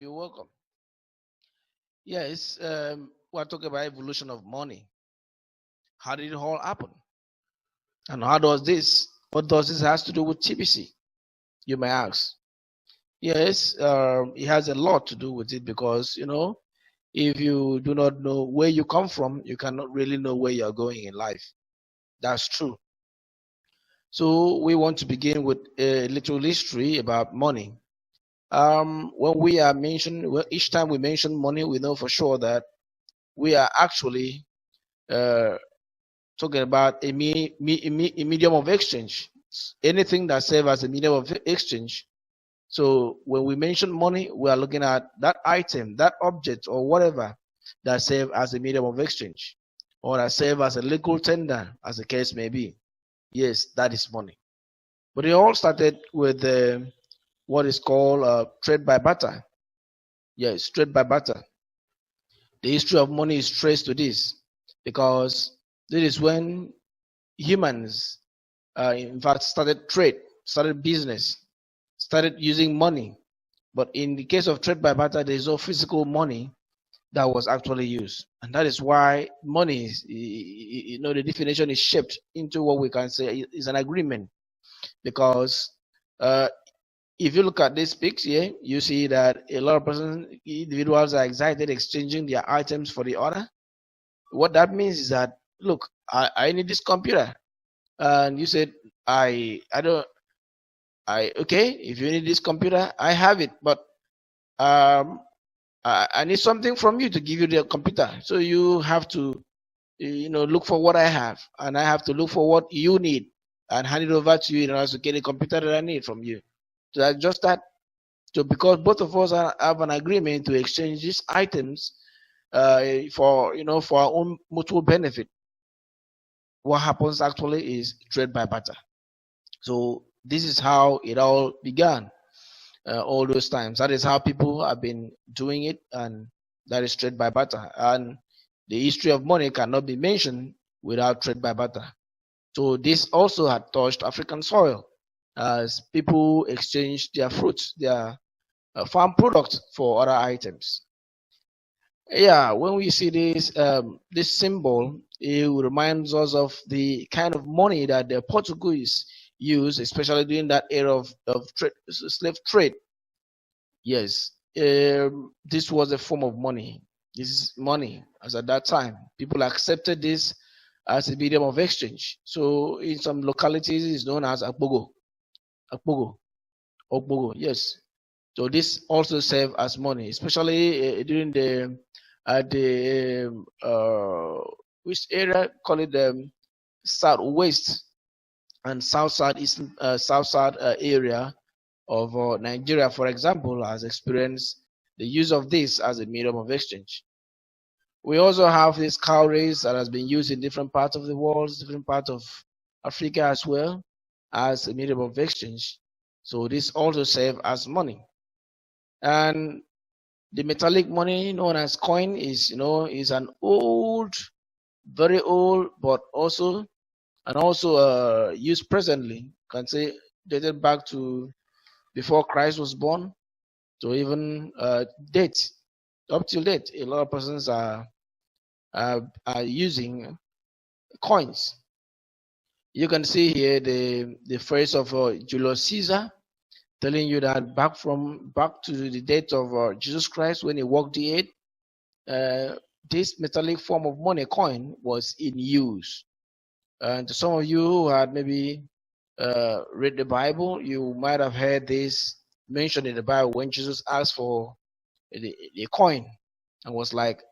You're welcome. Yes, we're talking about evolution of money. How did it all happen? And what does this has to do with TBC? You may ask. Yes, it has a lot to do with it because, if you do not know where you come from, you cannot really know where you're going in life. That's true. So we want to begin with a little history about money. Each time we mention money, we know for sure that we are actually talking about a medium of exchange. Anything that serves as a medium of exchange. So when we mention money, we are looking at that item, that object, or whatever that serves as a medium of exchange, or that serves as a legal tender, as the case may be. Yes, that is money. But it all started with what is called trade by barter. Yes, trade by barter. The history of money is traced to this because this is when humans, in fact, started business, started using money. But in the case of trade by barter, there is no physical money that was actually used. And that is why money is, the definition is shaped into what we can say is an agreement. Because if you look at this picture, you see that a lot of individuals are excited exchanging their items for the other. What that means is that, look, I need this computer. And you said, okay, if you need this computer, I have it, but I need something from you to give you the computer. So you have to, look for what I have, and I have to look for what you need and hand it over to you in order to get the computer that I need from you. So that's just that. So because both of us have an agreement to exchange these items for our own mutual benefit, what happens actually is trade by barter. So this is how it all began. All those times, that is how people have been doing it, and that is trade by barter. And the history of money cannot be mentioned without trade by barter. So this also had touched African soil as people exchanged their fruits, their farm products for other items. Yeah, when we see this symbol, it reminds us of the kind of money that the Portuguese used, especially during that era of slave trade. Yes, this was a form of money. This is money, as at that time people accepted this as a medium of exchange. So in some localities, it's known as akbogo, okbogo. Yes. So this also served as money, especially during the which area, call it the southwest and south area of Nigeria, for example, has experienced the use of this as a medium of exchange. We also have this cowries that has been used in different parts of the world, different parts of Africa as well, as a medium of exchange. So this also serves as money. And the metallic money known as coin is an old, very old, but also used presently. Can say dated back to before Christ was born, to even date, up till date. A lot of persons are using coins. You can see here the phrase of Julius Caesar, telling you that back to the date of Jesus Christ, when he walked the earth, this metallic form of money, coin, was in use. And to some of you who had maybe read the Bible, you might have heard this mentioned in the Bible when Jesus asked for the coin and was like,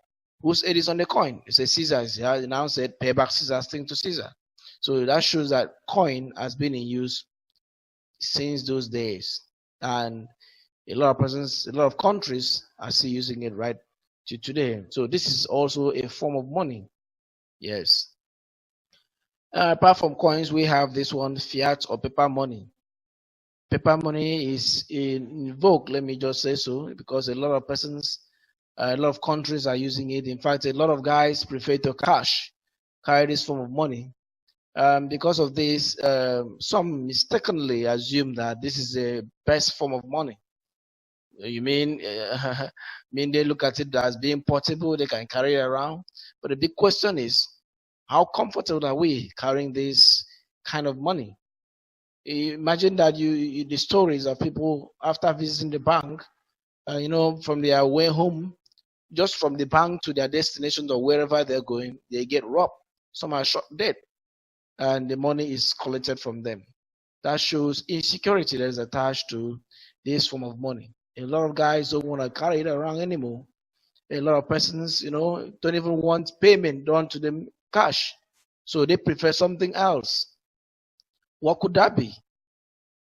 whose head is on the coin? He said Caesar's. He now said, pay back Caesar's thing to Caesar. So that shows that coin has been in use since those days. And a lot of countries are still using it right to today. So this is also a form of money. Yes. Apart from coins, we have this one, fiat or paper money. Paper money is in vogue, let me just say so, because a lot of countries are using it. In fact, a lot of guys prefer to carry this form of money. Because of this, some mistakenly assume that this is the best form of money. You mean, mean they look at it as being portable, they can carry it around? But the big question is, how comfortable are we carrying this kind of money? Imagine that the stories of people after visiting the bank, from their way home, just from the bank to their destinations or wherever they're going, they get robbed. Some are shot dead, and the money is collected from them. That shows insecurity that is attached to this form of money. A lot of guys don't want to carry it around anymore. A lot of persons, don't even want payment done to them cash. So they prefer something else. What could that be?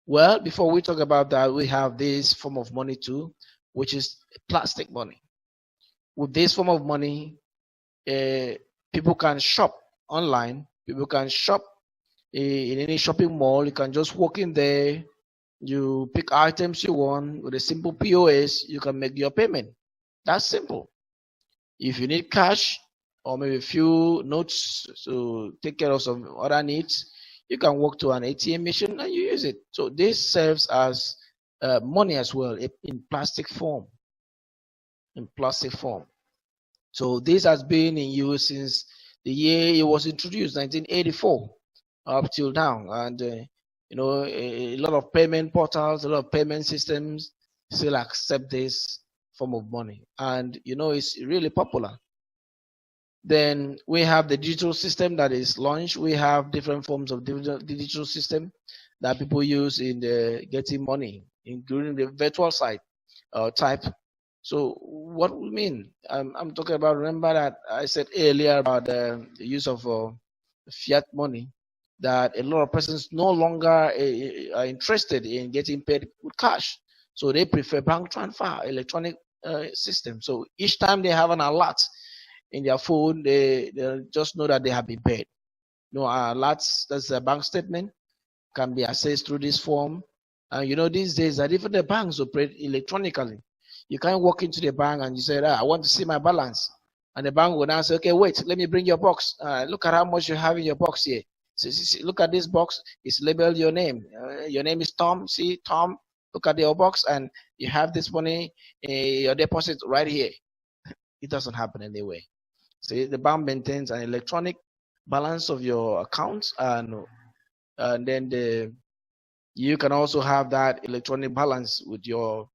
Well, before we talk about that, we have this form of money too, which is plastic money. With this form of money, people can shop online. People can shop in any shopping mall. You can just walk in there. You pick items you want with a simple POS. You can make your payment. That's simple. If you need cash or maybe a few notes to take care of some other needs, you can walk to an ATM machine and you use it. So this serves as money as well in plastic form. In plastic form. So this has been in use since the year it was introduced, 1984, up till now. And a lot of payment portals, a lot of payment systems still accept this form of money, and it's really popular. Then we have the digital system that is launched. We have different forms of digital system that people use in getting money, including the virtual site type. So what we mean? I'm talking about, remember that I said earlier about the use of fiat money, that a lot of persons no longer are interested in getting paid with cash. So they prefer bank transfer, electronic system. So each time they have an alert in their phone, they just know that they have been paid. Alerts, that's a bank statement, can be accessed through this form. And these days that even the banks operate electronically. You can't walk into the bank and you say, I want to see my balance. And the bank will now say, okay, wait, let me bring your box. Look at how much you have in your box here. So, see, look at this box. It's labeled your name. Your name is Tom. See, Tom, look at your box and you have this money, your deposit right here. It doesn't happen anyway. See, the bank maintains an electronic balance of your accounts, and then you can also have that electronic balance with your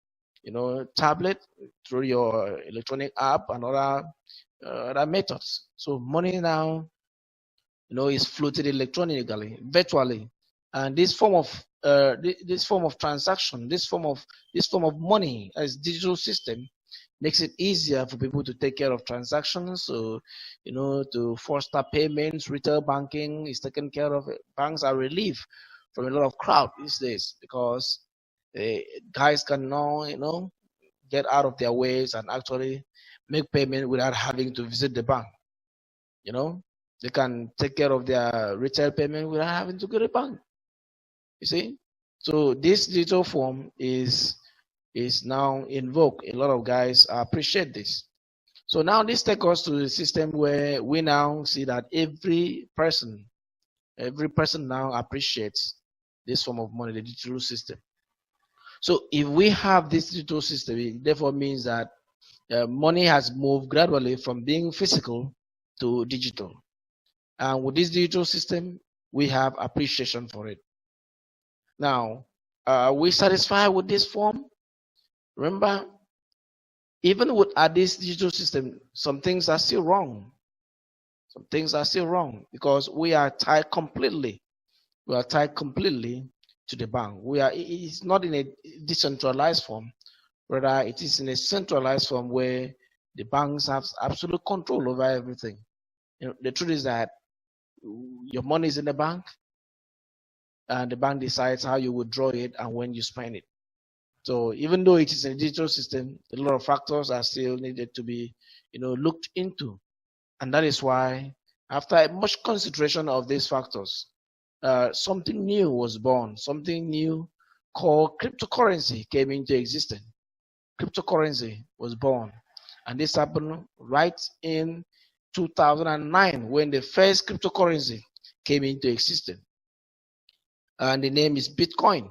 tablet through your electronic app and other methods. So money now is floated electronically, virtually, and this form of transaction, this form of money as digital system makes it easier for people to take care of transactions. So to foster payments. Retail banking is taken care of. Banks are relieved from a lot of crowd these days, because guys can now get out of their ways and actually make payment without having to visit the bank. They can take care of their retail payment without having to go to the bank. You see, so this digital form is now in vogue. A lot of guys appreciate this. So now this takes us to the system where we now see that every person now appreciates this form of money, the digital system. So if we have this digital system, it therefore means that money has moved gradually from being physical to digital. And with this digital system, we have appreciation for it. Now, are we satisfied with this form? Remember, even with this digital system, some things are still wrong. Some things are still wrong because we are tied completely. We are tied completely to the bank. It's not in a decentralized form, rather it is in a centralized form where the banks have absolute control over everything. The truth is that your money is in the bank, and the bank decides how you withdraw it and when you spend it. So even though it is a digital system, a lot of factors are still needed to be, looked into, and that is why, after much consideration of these factors, something new was born. Something new called cryptocurrency came into existence. Cryptocurrency was born, and this happened right in 2009 when the first cryptocurrency came into existence, and the name is Bitcoin.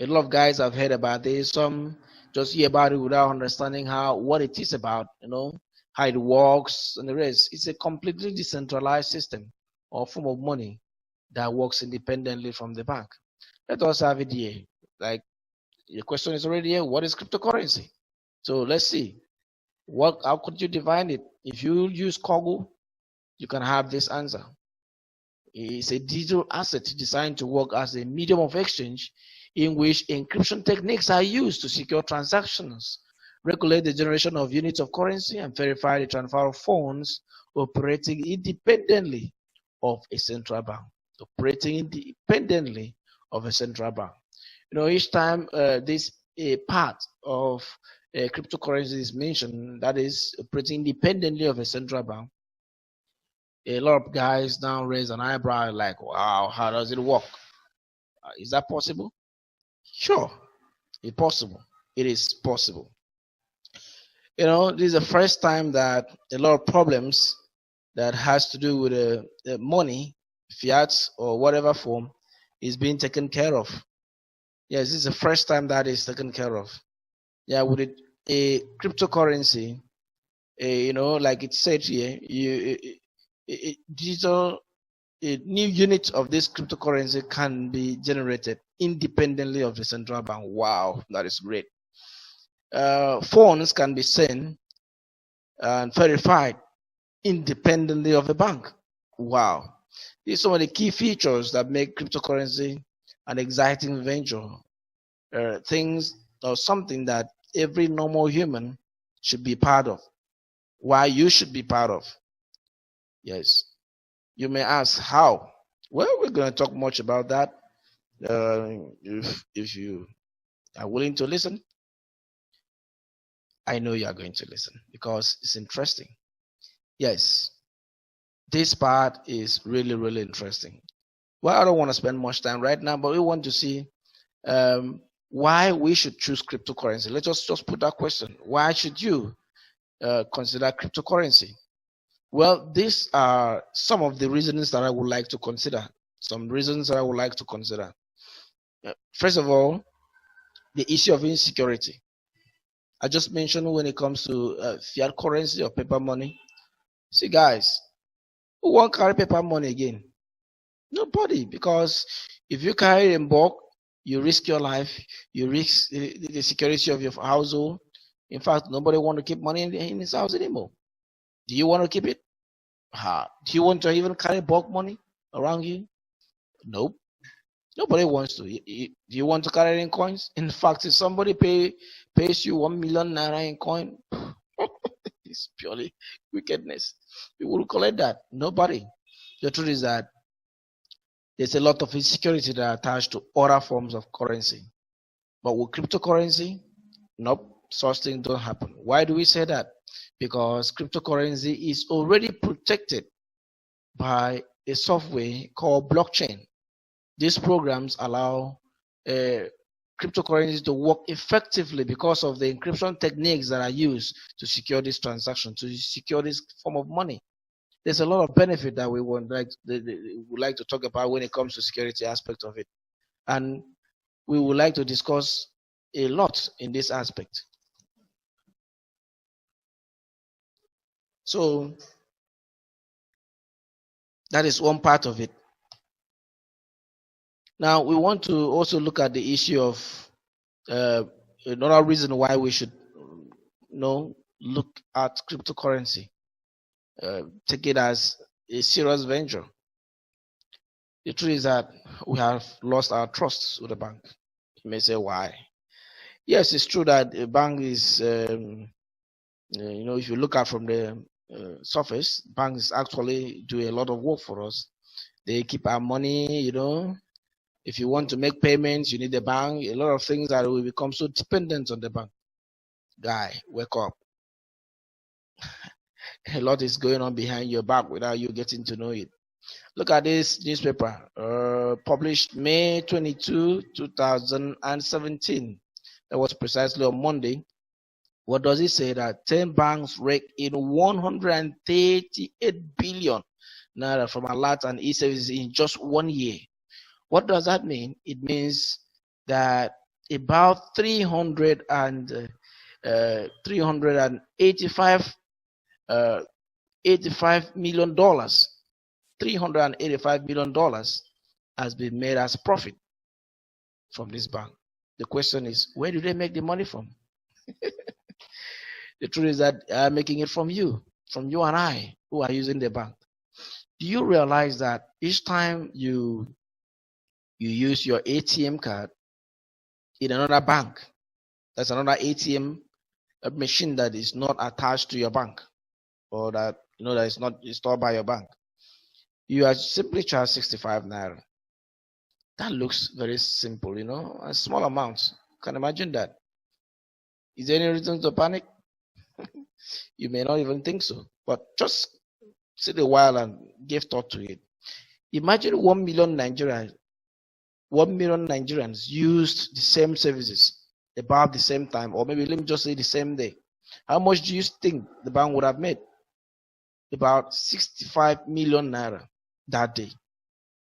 A lot of guys have heard about this. Some just hear about it without understanding what it is about, how it works and the rest. It's a completely decentralized system or form of money that works independently from the bank. Let us have it here. Like the question is already here. What is cryptocurrency? So let's see. How could you define it? If you use Google, you can have this answer. It's a digital asset designed to work as a medium of exchange in which encryption techniques are used to secure transactions, regulate the generation of units of currency, and verify the transfer of funds operating independently of a central bank. Operating independently of a central bank. Each time this part of cryptocurrency is mentioned, that is operating independently of a central bank, a lot of guys now raise an eyebrow like, wow, how does it work? Is that possible? Sure, it's possible. It is possible. This is the first time that a lot of problems that has to do with money, fiat or whatever form, is being taken care of. Yes, this is the first time that is taken care of. Yeah, with a cryptocurrency, like it said here, digital new units of this cryptocurrency can be generated independently of the central bank. Wow, that is great. Funds can be sent and verified independently of the bank. Wow. These are some of the key features that make cryptocurrency an exciting venture. Things or something that every normal human should be part of. Why you should be part of. Yes. You may ask how. Well, we're going to talk much about that. If you are willing to listen, I know you are going to listen because it's interesting. Yes, this part is really, really interesting. Well, I don't want to spend much time right now, but we want to see why we should choose cryptocurrency. Let's just put that question. Why should you consider cryptocurrency? Well, these are some of the reasons that I would like to consider. Some reasons that I would like to consider. First of all, the issue of insecurity. I just mentioned when it comes to fiat currency or paper money. See, guys, who won't carry paper money again? Nobody, because if you carry in bulk, you risk your life, you risk the security of your household. In fact, nobody want to keep money in his house anymore. Do you want to keep it? Do you want to even carry bulk money around you? Nope. Nobody wants to. Do you want to carry in coins? In fact, if somebody pays you 1 million naira in coin, it's purely wickedness. You will collect that. Nobody. The truth is that there's a lot of insecurity that are attached to other forms of currency. But with cryptocurrency, nope, such things don't happen. Why do we say that? Because cryptocurrency is already protected by a software called blockchain. These programs allow cryptocurrencies to work effectively because of the encryption techniques that are used to secure this transaction, to secure this form of money. There's a lot of benefit that we would like to talk about when it comes to security aspect of it. And we would like to discuss a lot in this aspect. So that is one part of it. Now we want to also look at the issue of another reason why we should look at cryptocurrency, take it as a serious venture. The truth is that we have lost our trust with the bank. You may say, why? Yes, it's true that a bank is, if you look at from the surface, banks actually do a lot of work for us. They keep our money, If you want to make payments, you need the bank. A lot of things that will become so dependent on the bank. Guy, wake up. A lot is going on behind your back without you getting to know it. Look at this newspaper, published May 22, 2017. That was precisely on Monday. What does it say? That 10 banks rake in 138 billion naira from alert and e-services in just 1 year. What does that mean? It means that about 385 $85 million. $385 million has been made as profit from this bank. The question is, where do they make the money from? The truth is that they are making it from you and I who are using the bank. Do you realize that each time you use your ATM card in another bank, that's another ATM machine that is not attached to your bank, or that that is not installed by your bank, you are simply charged 65 naira. That looks very simple, a small amount. Can imagine that. Is there any reason to panic? You may not even think so, but just sit a while and give thought to it. Imagine 1 million Nigerians. 1 million Nigerians used the same services about the same time, or maybe let me just say the same day. How much do you think the bank would have made? About 65 million naira that day,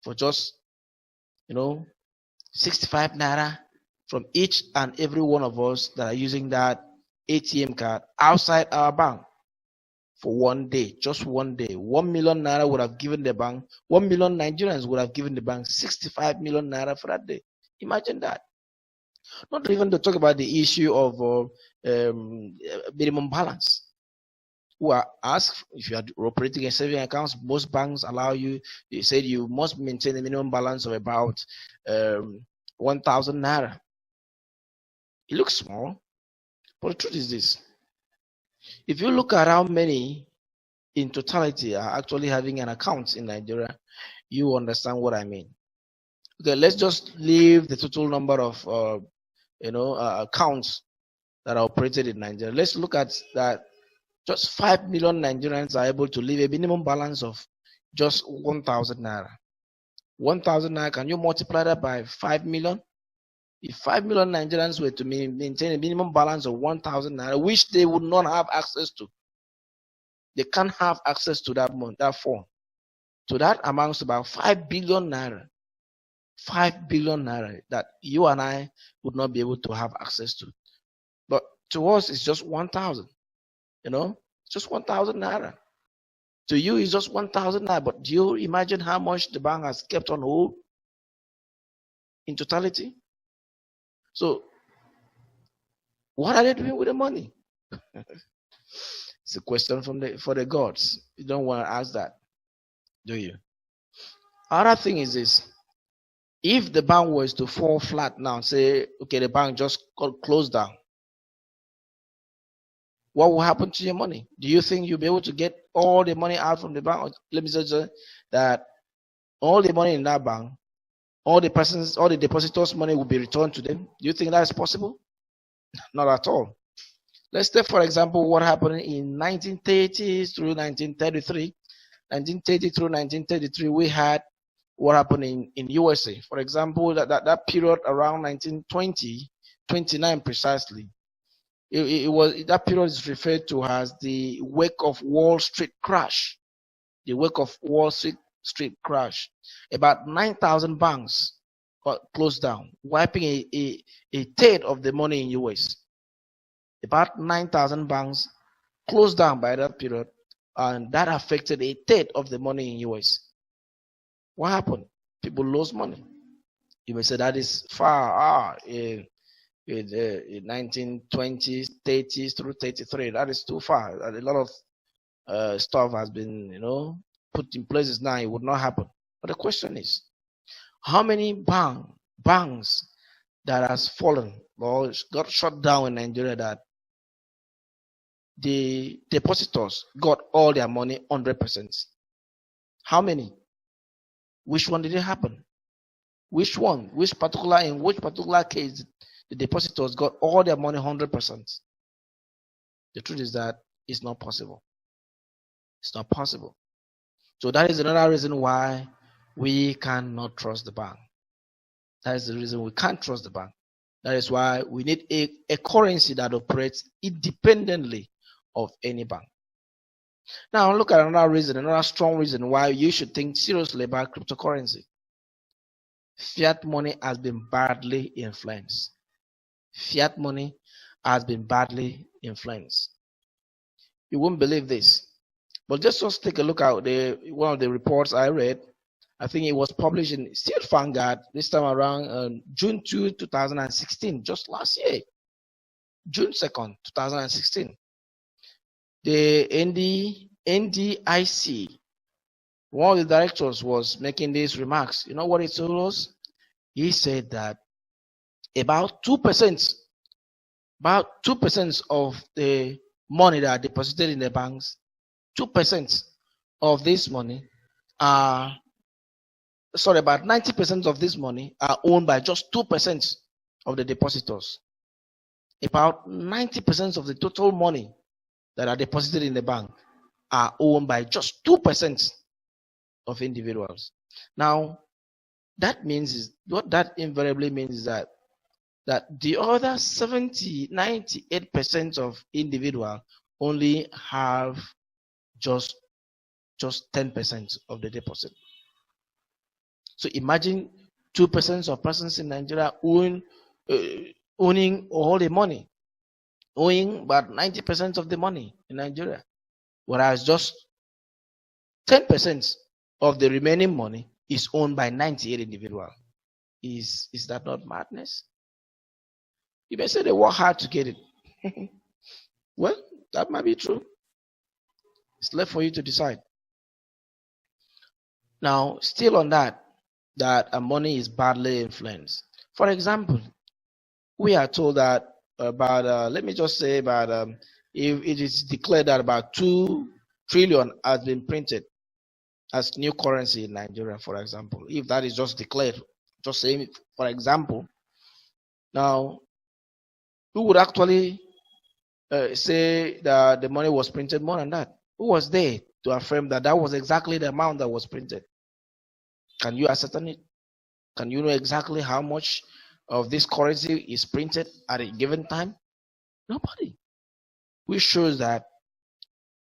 for just 65 naira from each and every one of us that are using that ATM card outside our bank for one day, just one day. 1 million naira would have given the bank, 1 million Nigerians would have given the bank 65 million naira for that day. Imagine that. Not even to talk about the issue of minimum balance. Who are asked if you are operating a saving account, most banks allow you. They said you must maintain a minimum balance of about 1,000 naira. It looks small, but the truth is this: if you look at how many in totality are actually having an account in Nigeria, you understand what I mean. Okay, let's just leave the total number of accounts that are operated in Nigeria. Let's look at that. Just 5 million Nigerians are able to leave a minimum balance of just 1,000 naira. 1,000 naira, can you multiply that by 5 million? If 5 million Nigerians were to maintain a minimum balance of 1,000 naira, which they would not have access to, they can't have access to that form. So that amounts to about 5 billion naira. 5 billion naira that you and I would not be able to have access to. But to us, it's just 1,000. Just 1,000 naira. To you, it's just 1,000 naira. But do you imagine how much the bank has kept on hold in totality? So, what are they doing with the money? It's a question for the gods. You don't want to ask that, do you? Other thing is this: if the bank was to fall flat now, say, okay, the bank just closed down, what will happen to your money? Do you think you'll be able to get all the money out from the bank? Or let me say that all the money in that bank, all the depositors' money will be returned to them. Do you think that is possible? Not at all. Let's take, for example, what happened in 1930 through 1933. 1930 through 1933, we had what happened in USA. For example, that period around 1920, 29 precisely. That period is referred to as the wake of Wall Street crash. The wake of Wall Street crash. About 9,000 banks got closed down, wiping a third of the money in US. About 9,000 banks closed down by that period, and that affected a third of the money in US. What happened? People lost money. You may say that is far. In 1920s, 30s through 33, that is too far. A lot of stuff has been, put in places now. It would not happen. But the question is, how many banks that has fallen or got shut down in Nigeria that the depositors got all their money 100%? How many? Which one did it happen? Which one? In which particular case the depositors got all their money 100%? The truth is that it's not possible. It's not possible. So that is another reason why we cannot trust the bank. That is the reason we can't trust the bank. That is why we need a currency that operates independently of any bank. Now look at another strong reason why you should think seriously about cryptocurrency. Fiat money has been badly influenced. fiat money has been badly influenced. You won't believe this. But just take a look at one of the reports I read. I think it was published in still Vanguard this time around June 2, 2016, just last year, June 2nd, 2016. The NDIC, one of the directors was making these remarks. You know what he told us? He said that about 2%, of the money that are deposited in the banks, 2% of this money are, about 90% of this money are owned by just 2% of the depositors. About 90% of the total money that are deposited in the bank are owned by just 2% of individuals. Now, that means is what that invariably means is that the other 98% of individuals only have just 10% of the deposit. So imagine 2% of persons in Nigeria owning all the money, owning about 90% of the money in Nigeria, whereas just 10% of the remaining money is owned by 98 individuals. Is that not madness? You may say they work hard to get it. Well, that might be true. It's left for you to decide. Now, still on that money is badly influenced. For example, we are told that about, let me just say about, if it is declared that about 2 trillion has been printed as new currency in Nigeria, for example, if that is just declared, just saying, for example, now, who would actually say that the money was printed more than that? Who was there to affirm that that was exactly the amount that was printed? Can you ascertain it? Can you know exactly how much of this currency is printed at a given time? Nobody. Which shows that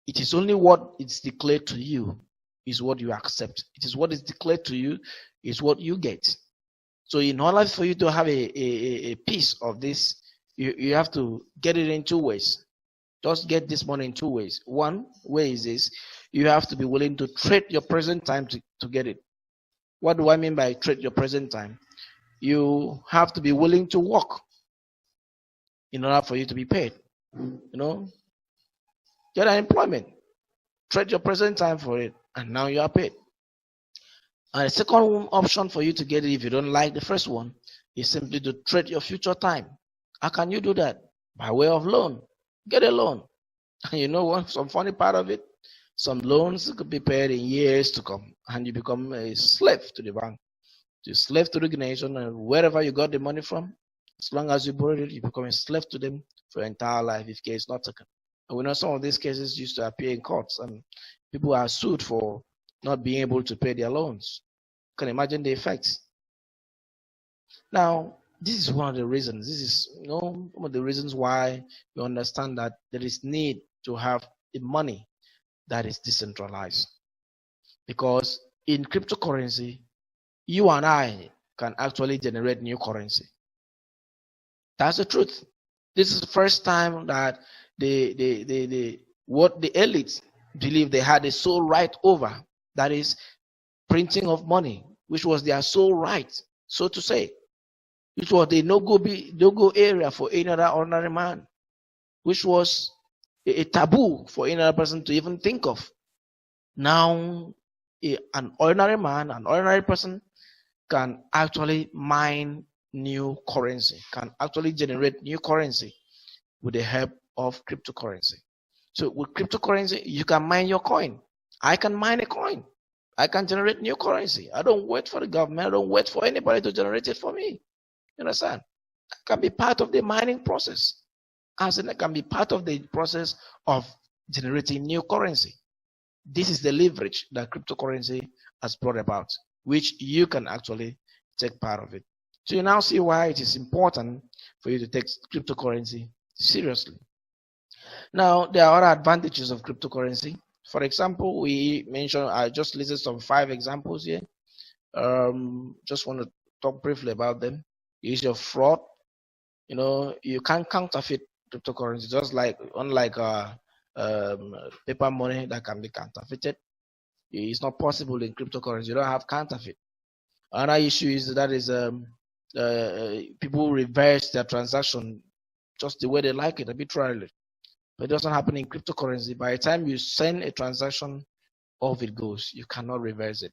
it is only what is declared to you is what you accept. It is what is declared to you is what you get. So in order for you to have a piece of this, you have to get it in 2 ways. Just get this money in 2 ways. One way is this: you have to be willing to trade your present time to get it. What do I mean by trade your present time? You have to be willing to work in order for you to be paid. Get an employment, trade your present time for it, and now you are paid. And the second option for you to get it, if you don't like the first one, is simply to trade your future time. How can you do that? By way of loan. Get a loan. And you know what? Some funny part of it, some loans could be paid in years to come, and you become a slave to the bank, a slave to the nation, and wherever you got the money from, as long as you borrowed it, you become a slave to them for your entire life if care is not taken. And we know some of these cases used to appear in courts, and people are sued for not being able to pay their loans. You can imagine the effects. Now, this is one of the reasons. This is one of the reasons why you understand that there is need to have a money that is decentralized. Because in cryptocurrency, you and I can actually generate new currency. That's the truth. This is the first time that what the elites believe they had a sole right over, that is printing of money, which was their sole right, so to say, which was the no-go area for any other ordinary man, which was a taboo for any other person to even think of. Now, an ordinary man, an ordinary person can actually mine new currency, can actually generate new currency with the help of cryptocurrency. So with cryptocurrency, you can mine your coin. I can mine a coin. I can generate new currency. I don't wait for the government. I don't wait for anybody to generate it for me. You understand? I can be part of the mining process. As in, I can be part of the process of generating new currency. This is the leverage that cryptocurrency has brought about, which you can actually take part of it. So you now see why it is important for you to take cryptocurrency seriously. Now, there are other advantages of cryptocurrency. For example, we mentioned, I just listed some 5 examples here. Just want to talk briefly about them. The issue of fraud. You can't counterfeit cryptocurrency, just like unlike paper money that can be counterfeited. It's not possible in cryptocurrency. You don't have counterfeit. Another issue is that is people reverse their transaction just the way they like it arbitrarily. But it doesn't happen in cryptocurrency. By the time you send a transaction, off it goes. You cannot reverse it.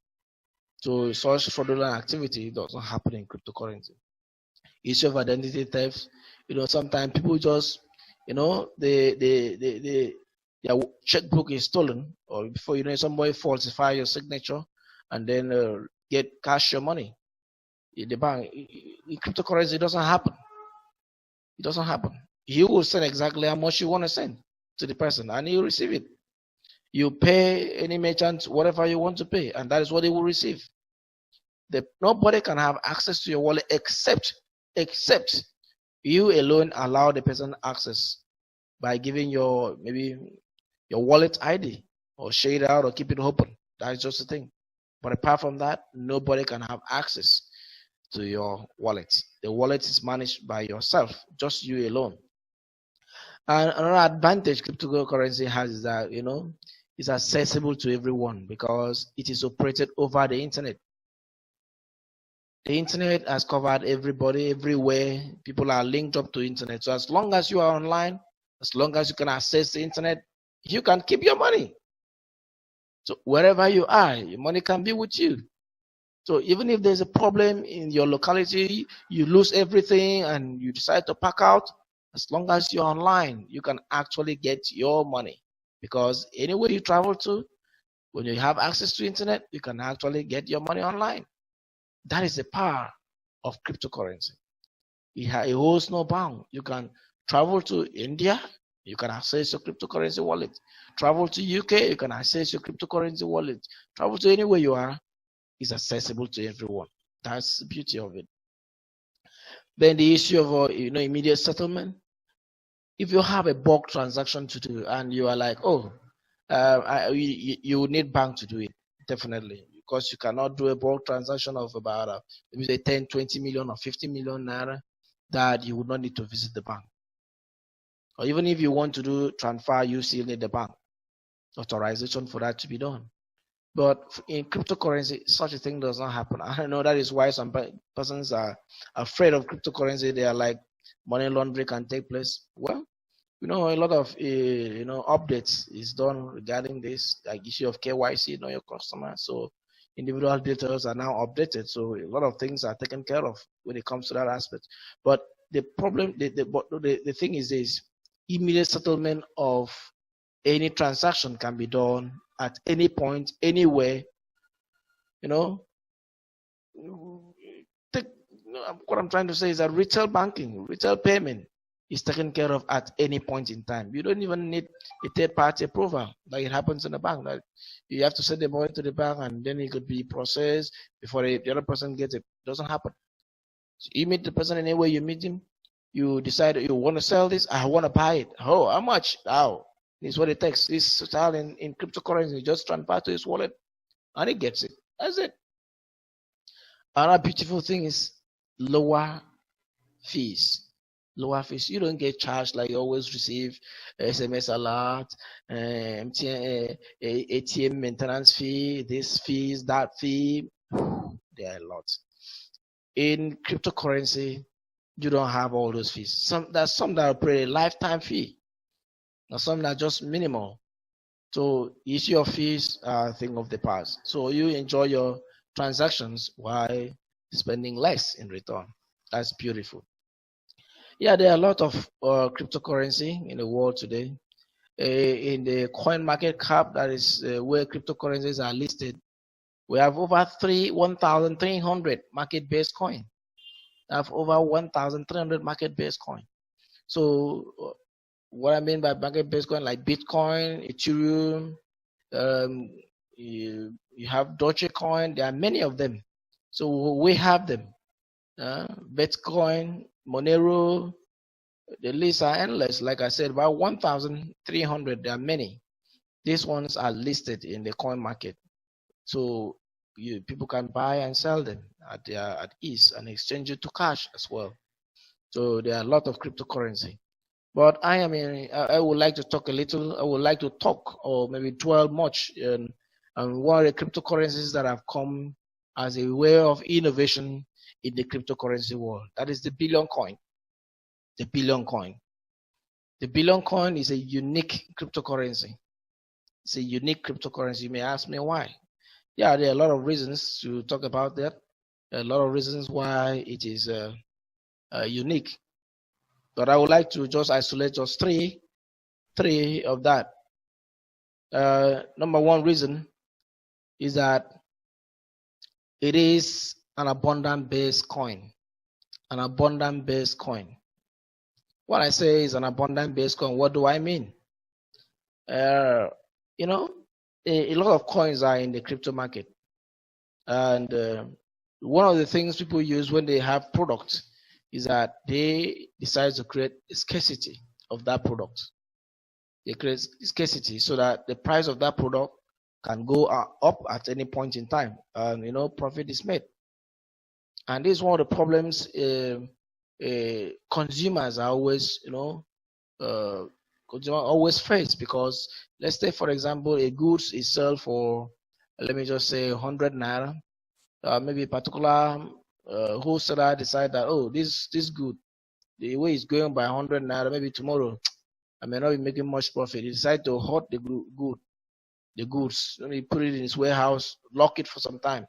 So such fraudulent activity doesn't happen in cryptocurrency. Issue of identity theft. Sometimes people just, their checkbook is stolen, or before you know, somebody falsify your signature and then get cash your money in the bank. In cryptocurrency, it doesn't happen. It doesn't happen. You will send exactly how much you want to send to the person, and you receive it. You pay any merchant whatever you want to pay, and that is what they will receive. Nobody can have access to your wallet except you alone allow the person access by giving maybe your wallet ID, or share it out or keep it open. That is just the thing. But apart from that, nobody can have access to your wallet. The wallet is managed by yourself, just you alone. And another advantage cryptocurrency has is that it's accessible to everyone because it is operated over the internet. The internet has covered everybody, everywhere. People are linked up to internet. So as long as you are online, as long as you can access the internet, you can keep your money. So wherever you are, your money can be with you. So even if there's a problem in your locality, you lose everything and you decide to pack out, as long as you're online, you can actually get your money. Because anywhere you travel to, when you have access to internet, you can actually get your money online. That is the power of cryptocurrency. It holds no bound. You can travel to India, you can access your cryptocurrency wallet. Travel to UK, you can access your cryptocurrency wallet. Travel to anywhere you are, it's accessible to everyone. That's the beauty of it. Then the issue of immediate settlement. If you have a bulk transaction to do and you are like, you need bank to do it, definitely, because you cannot do a bulk transaction of about maybe say 10, 20 million or 50 million naira that you would not need to visit the bank. Or even if you want to do transfer, you still need the bank authorization for that to be done. But in cryptocurrency, such a thing does not happen. I know that is why some persons are afraid of cryptocurrency. They are like, money laundering can take place. Well, a lot of updates is done regarding this, like issue of KYC, know your customer. So individual details are now updated. So a lot of things are taken care of when it comes to that aspect. But the problem, the thing is this: immediate settlement of any transaction can be done at any point, anywhere. What I'm trying to say is that retail banking, retail payment is taken care of at any point in time. You don't even need a third-party approval like it happens in the bank. Like you have to send the money to the bank and then it could be processed before the other person gets it. It doesn't happen. So you meet the person anywhere you meet him, you decide you want to sell this, I want to buy it. Oh, how much? Oh, this is what it takes. This style in cryptocurrency, you just transfer to his wallet and he gets it. That's it. Another beautiful thing is lower fees. Lower fees. You don't get charged like you always receive SMS alert, ATM maintenance fee, this fees, that fee. There are a lot. In cryptocurrency, you don't have all those fees. There's some that operate a lifetime fee. There's some that are just minimal. So issue of fees are a thing of the past. So you enjoy your transactions while spending less in return. That's beautiful. Yeah, there are a lot of cryptocurrency in the world today. In the coin market cap, that is where cryptocurrencies are listed, we have over 1,300 market-based coin. We have over 1,300 market-based coin. So what I mean by market-based coin, like Bitcoin, Ethereum, you have Dogecoin, there are many of them. So we have them. Bitcoin, Monero, the lists are endless. Like I said, about 1,300, there are many. These ones are listed in the coin market. So people can buy and sell them at ease and exchange it to cash as well. So there are a lot of cryptocurrency. But I would like to talk a little. I would like to talk or maybe dwell much on one of the cryptocurrencies that have come as a way of innovation in the cryptocurrency world. That is the Billion coin. The Billion coin. The Billion coin is a unique cryptocurrency. It's a unique cryptocurrency. You may ask me why. Yeah, there are a lot of reasons to talk about that. A lot of reasons why it is unique. But I would like to just isolate just three of that. Number one reason is that it is an abundant-based coin. An abundant-based coin. What I say is an abundant-based coin, what do I mean? You know, a lot of coins are in the crypto market. And one of the things people use when they have products is that they decide to create a scarcity of that product. They create scarcity so that the price of that product can go up at any point in time, and profit is made. And this is one of the problems consumers are always, always face, because let's say, for example, a goods is sold for, let me just say, 100 naira. Maybe a particular wholesaler decide that, oh, this good, the way it's going by 100 naira, maybe tomorrow I may not be making much profit. He decide to hoard the goods. Let me put it in his warehouse, lock it for some time.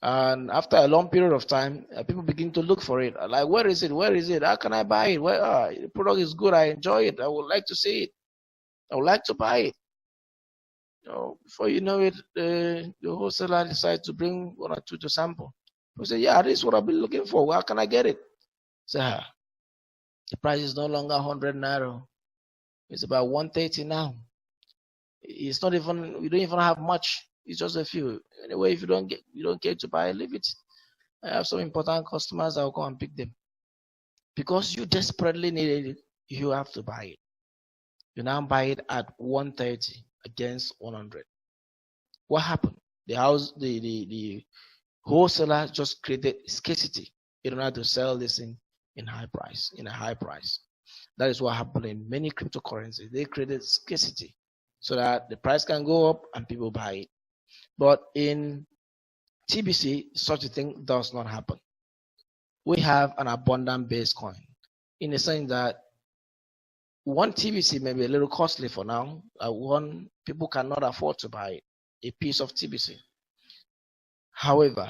And after a long period of time, people begin to look for it. Like, where is it? Where is it? How can I buy it? The product is good. I enjoy it. I would like to see it. I would like to buy it. Before you know it, the wholesaler decides to bring one or two to sample. We say, yeah, this is what I've been looking for. How can I get it? Say, the price is no longer 100 naira. It's about 130 now. It's not even, we don't even have much. It's just a few. Anyway, if you don't care to buy, leave it. I have some important customers that will go and pick them. Because you desperately needed it, you have to buy it. You now buy it at 130 against 100. What happened? The wholesaler just created scarcity in order to sell this in a high price. That is what happened in many cryptocurrencies. They created scarcity so that the price can go up and people buy it. But in TBC, such a thing does not happen. We have an abundant-based coin in the sense that one TBC may be a little costly for now. People cannot afford to buy a piece of TBC. However,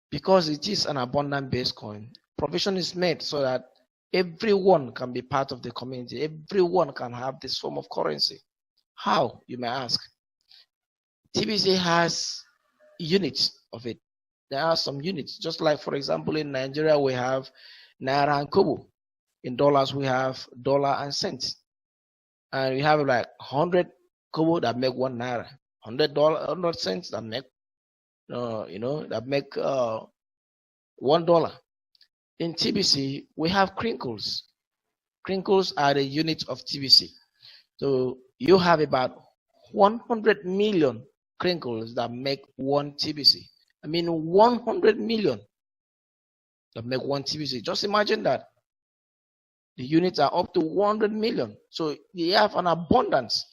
because it is an abundant-based coin, provision is made so that everyone can be part of the community. Everyone can have this form of currency. How, you may ask? TBC has units of it. There are some units, just like, for example, in Nigeria, we have Naira and Kobo. In dollars, we have dollar and cents. And we have like 100 Kobo that make 1 Naira, 100 cents that make, that make $1. In TBC, we have Kringles. Kringles are the unit of TBC. So you have about 100 million Kringles that make 1 TBC. I mean, 100 million that make 1 TBC. Just imagine that. The units are up to 100 million. So you have an abundance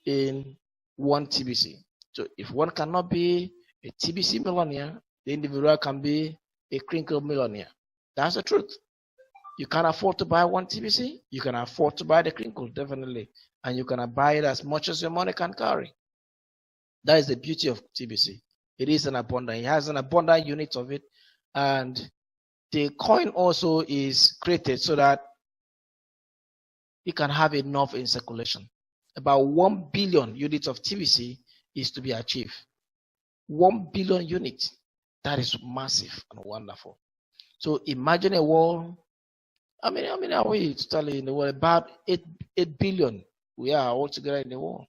in 1 TBC. So if one cannot be a TBC millionaire, the individual can be a Kringle millionaire. That's the truth. You can't afford to buy 1 TBC. You can afford to buy the Kringle, definitely. And you can buy it as much as your money can carry. That is the beauty of TBC. It is an abundant. It has an abundant unit of it. And the coin also is created so that you can have enough in circulation. About 1 billion units of TBC is to be achieved. 1 billion units. That is massive and wonderful. So imagine a world. I mean, are we totally in the world? About 8 billion we are all together in the world.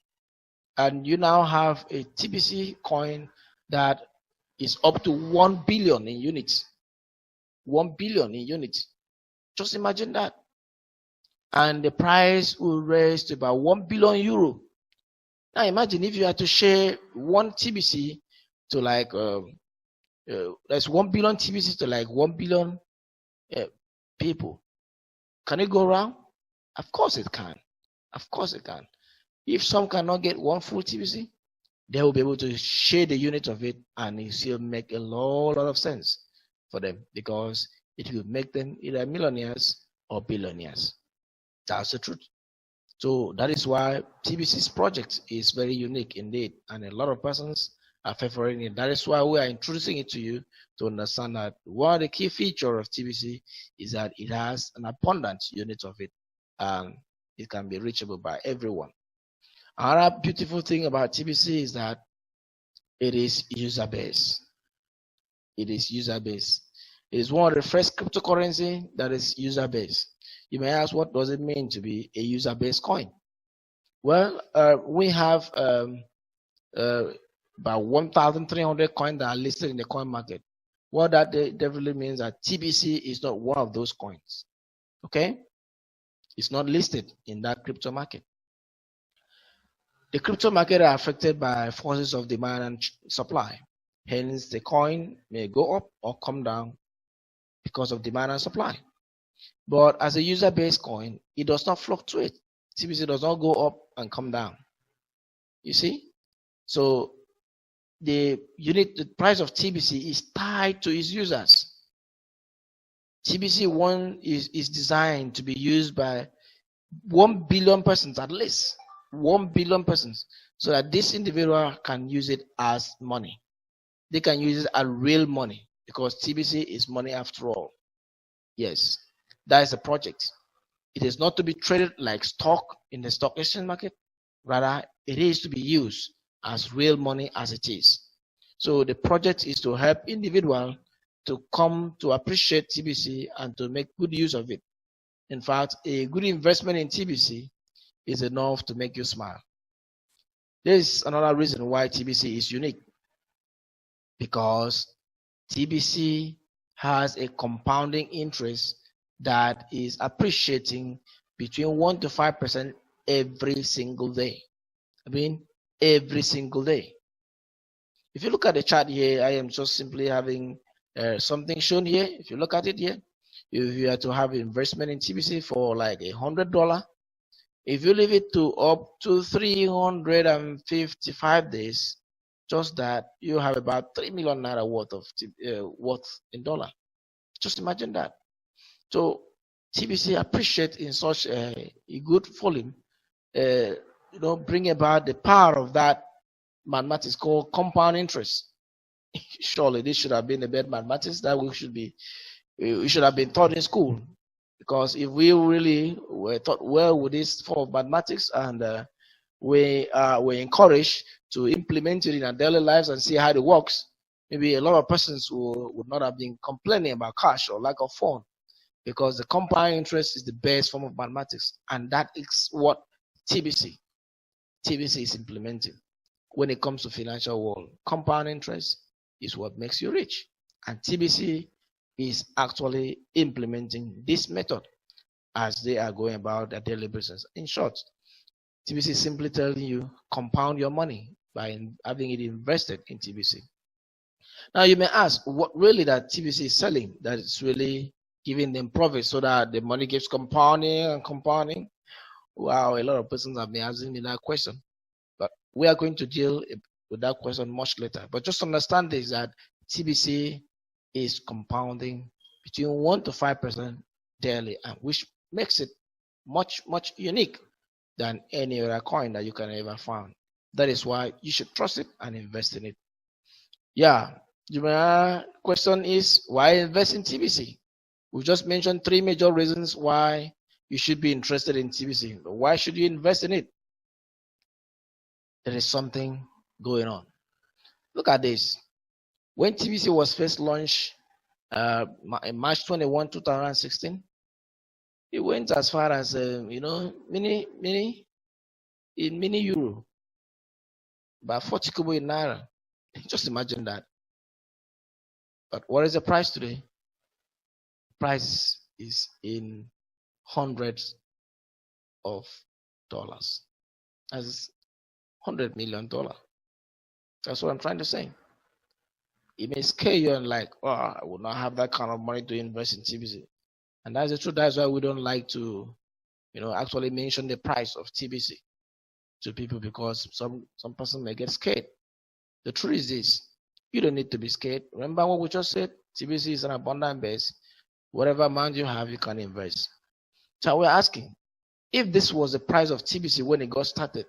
And you now have a TBC coin that is up to 1 billion in units. 1 billion in units. Just imagine that. And the price will raise to about 1 billion euro. Now imagine if you had to share 1 TBC to like, that's 1 billion TBC to like 1 billion people. Can it go wrong? Of course it can. Of course it can. If some cannot get one full TBC, they will be able to share the unit of it, and it still make a lot of sense for them, because it will make them either millionaires or billionaires. That's the truth. So that is why TBC's project is very unique indeed, and a lot of persons are favoring it. That is why we are introducing it to you, to understand that one of the key features of TBC is that it has an abundant unit of it, and it can be reachable by everyone. Another beautiful thing about TBC is that it is user-based. It is user-based. It is one of the first cryptocurrency that is user-based. You may ask, what does it mean to be a user-based coin? Well, we have about 1,300 coins that are listed in the coin market. What that definitely means that TBC is not one of those coins. Okay? It's not listed in that crypto market. The crypto market are affected by forces of demand and supply. Hence, the coin may go up or come down because of demand and supply. But as a user-based coin, it does not fluctuate. TBC does not go up and come down. You see? So the price of TBC is tied to its users. TBC1 is designed to be used by 1 billion persons at least. 1 billion persons, so that this individual can use it as money. They can use it as real money, because TBC is money after all. Yes, that is the project. It is not to be traded like stock in the stock exchange market. Rather, it is to be used as real money as it is. So the project is to help individuals to come to appreciate TBC and to make good use of it. In fact, a good investment in TBC is enough to make you smile. There is another reason why TBC is unique, because TBC has a compounding interest that is appreciating between 1 to 5% every single day. I mean, every single day. If you look at the chart here, I am just simply having something shown here. If you look at it here, if you are to have investment in TBC for like $100, if you leave it to up to 355 days, just that, you have about 3 million naira worth in dollar. Just imagine that. So TBC appreciate in such a good volume, bring about the power of that mathematics called compound interest. Surely this should have been the best mathematics that we should have been taught in school. Because if we really were taught well with this form of mathematics, and we were encouraged to implement it in our daily lives and see how it works, maybe a lot of persons would not have been complaining about cash or lack of fun, because the compound interest is the best form of mathematics, and that is what TBC is implementing. When it comes to financial world, compound interest is what makes you rich, and TBC is actually implementing this method as they are going about their daily business. In short, TBC is simply telling you, compound your money by having it invested in TBC. Now you may ask, what really that TBC is selling that is really giving them profit, so that the money keeps compounding and compounding? Wow, a lot of persons have been asking me that question, but we are going to deal with that question much later. But just understand this, that TBC is compounding between 1 to 5% daily, and which makes it much unique than any other coin that you can ever find. That is why you should trust it and invest in it. Yeah, the question is, why invest in TBC? We just mentioned 3 major reasons why you should be interested in TBC. But why should you invest in it? There is something going on. Look at this. When TBC was first launched in March 21, 2016, it went as far as mini euro, about 40 kobo in naira. Just imagine that. But what is the price today? The price is in hundreds of dollars. That's $100 million. That's what I'm trying to say. It may scare you and like, oh, I would not have that kind of money to invest in TBC. And that's the truth. That's why we don't like to, actually mention the price of TBC to people, because some person may get scared. The truth is this: you don't need to be scared. Remember what we just said? TBC is an abundant base. Whatever amount you have, you can invest. So we're asking, if this was the price of TBC when it got started,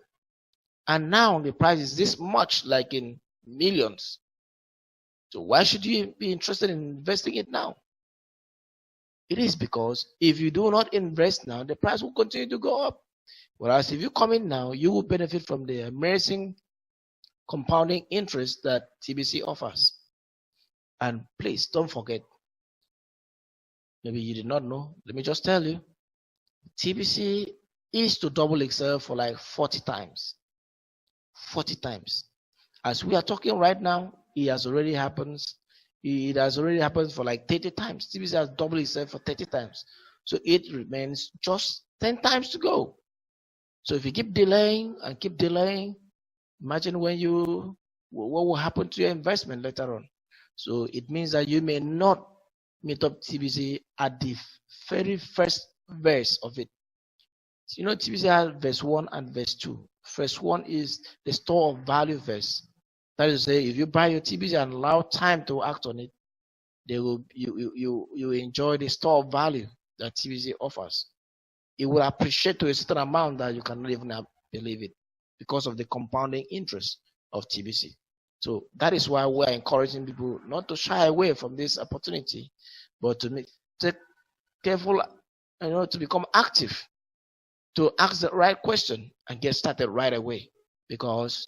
and now the price is this much, like in millions, so why should you be interested in investing it now? It is because if you do not invest now, the price will continue to go up. Whereas if you come in now, you will benefit from the amazing compounding interest that TBC offers. And please don't forget, maybe you did not know, let me just tell you, TBC is to double itself for like 40 times. 40 times. As we are talking right now, it has already happened. It has already happened for like 30 times. TBC has doubled itself for 30 times. So it remains just 10 times to go. So if you keep delaying and keep delaying, imagine what will happen to your investment later on. So it means that you may not meet up TBC at the very first verse of it. You know, TBC has verse 1 and verse 2. Verse 1 is the store of value verse. That is to say, if you buy your TBC and allow time to act on it, you enjoy the store of value that TBC offers. It will appreciate to a certain amount that you cannot even believe it, because of the compounding interest of TBC. So that is why we're encouraging people not to shy away from this opportunity, but to take careful, to become active, to ask the right question and get started right away, because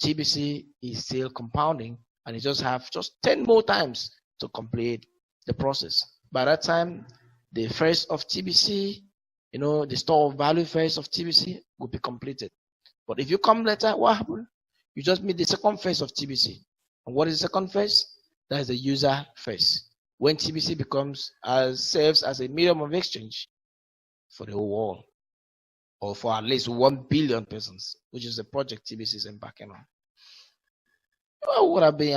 TBC is still compounding and it just have 10 more times to complete the process. By that time, the phase of TBC, the store of value phase of TBC will be completed. But if you come later, what happened? You just meet the second phase of TBC. And what is the second phase? That is the user phase. When TBC serves as a medium of exchange for the whole world, or for at least 1 billion persons, which is the project TBC is embarking on. What I've been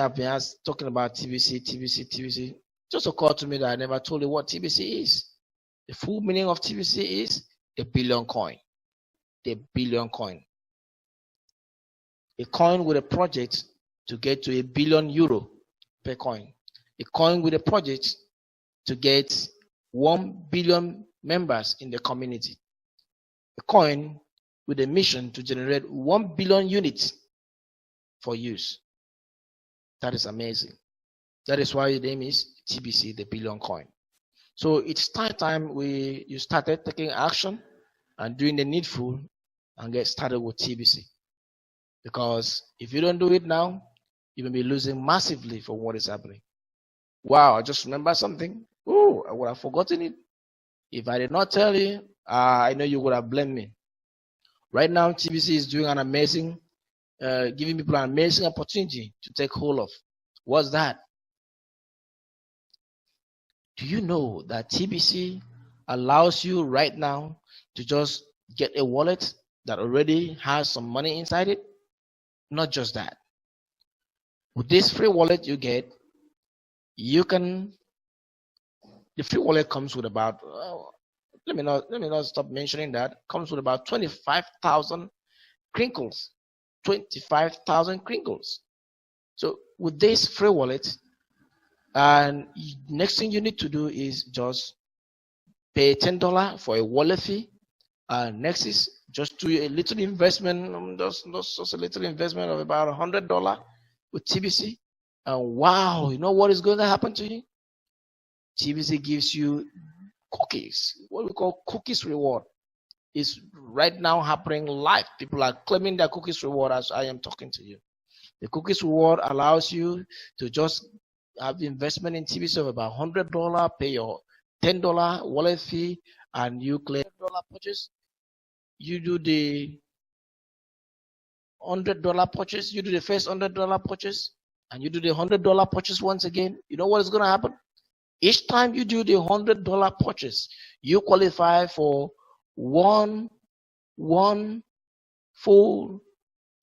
talking about TBC, just occurred to me that I never told you what TBC is. The full meaning of TBC is a billion coin. The billion coin. A coin with a project to get to €1 billion per coin. A coin with a project to get 1 billion members in the community. A coin with a mission to generate 1 billion units for use. That is amazing. That is why the name is TBC, the billion coin. So it's time you started taking action and doing the needful and get started with TBC. Because if you don't do it now, you may be losing massively from what is happening. Wow, I just remember something. Oh, I would have forgotten it. If I did not tell you, I know you would have blamed me. Right now, TBC is doing an amazing, giving people an amazing opportunity to take hold of. What's that? Do you know that TBC allows you right now to just get a wallet that already has some money inside it? Not just that. With this free wallet you get, the free wallet comes with about, let me not stop mentioning that, comes with about 25,000 Kringles. 25,000 Kringles. So with this free wallet, and next thing you need to do is just pay $10 for a wallet fee. Next is just do a little investment, just a little investment of about $100 with TBC. And wow, you know what is going to happen to you? TBC gives you cookies, what we call cookies reward. Is right now happening live. People are claiming their cookies reward as I am talking to you. The cookies reward allows you to just have the investment in TBC of about $100, pay your $10 wallet fee, and you claim $100 purchase. You do the $100 purchase, you do the first $100 purchase, and you do the $100 purchase once again. You know what is going to happen? Each time you do the $100 purchase, you qualify for one full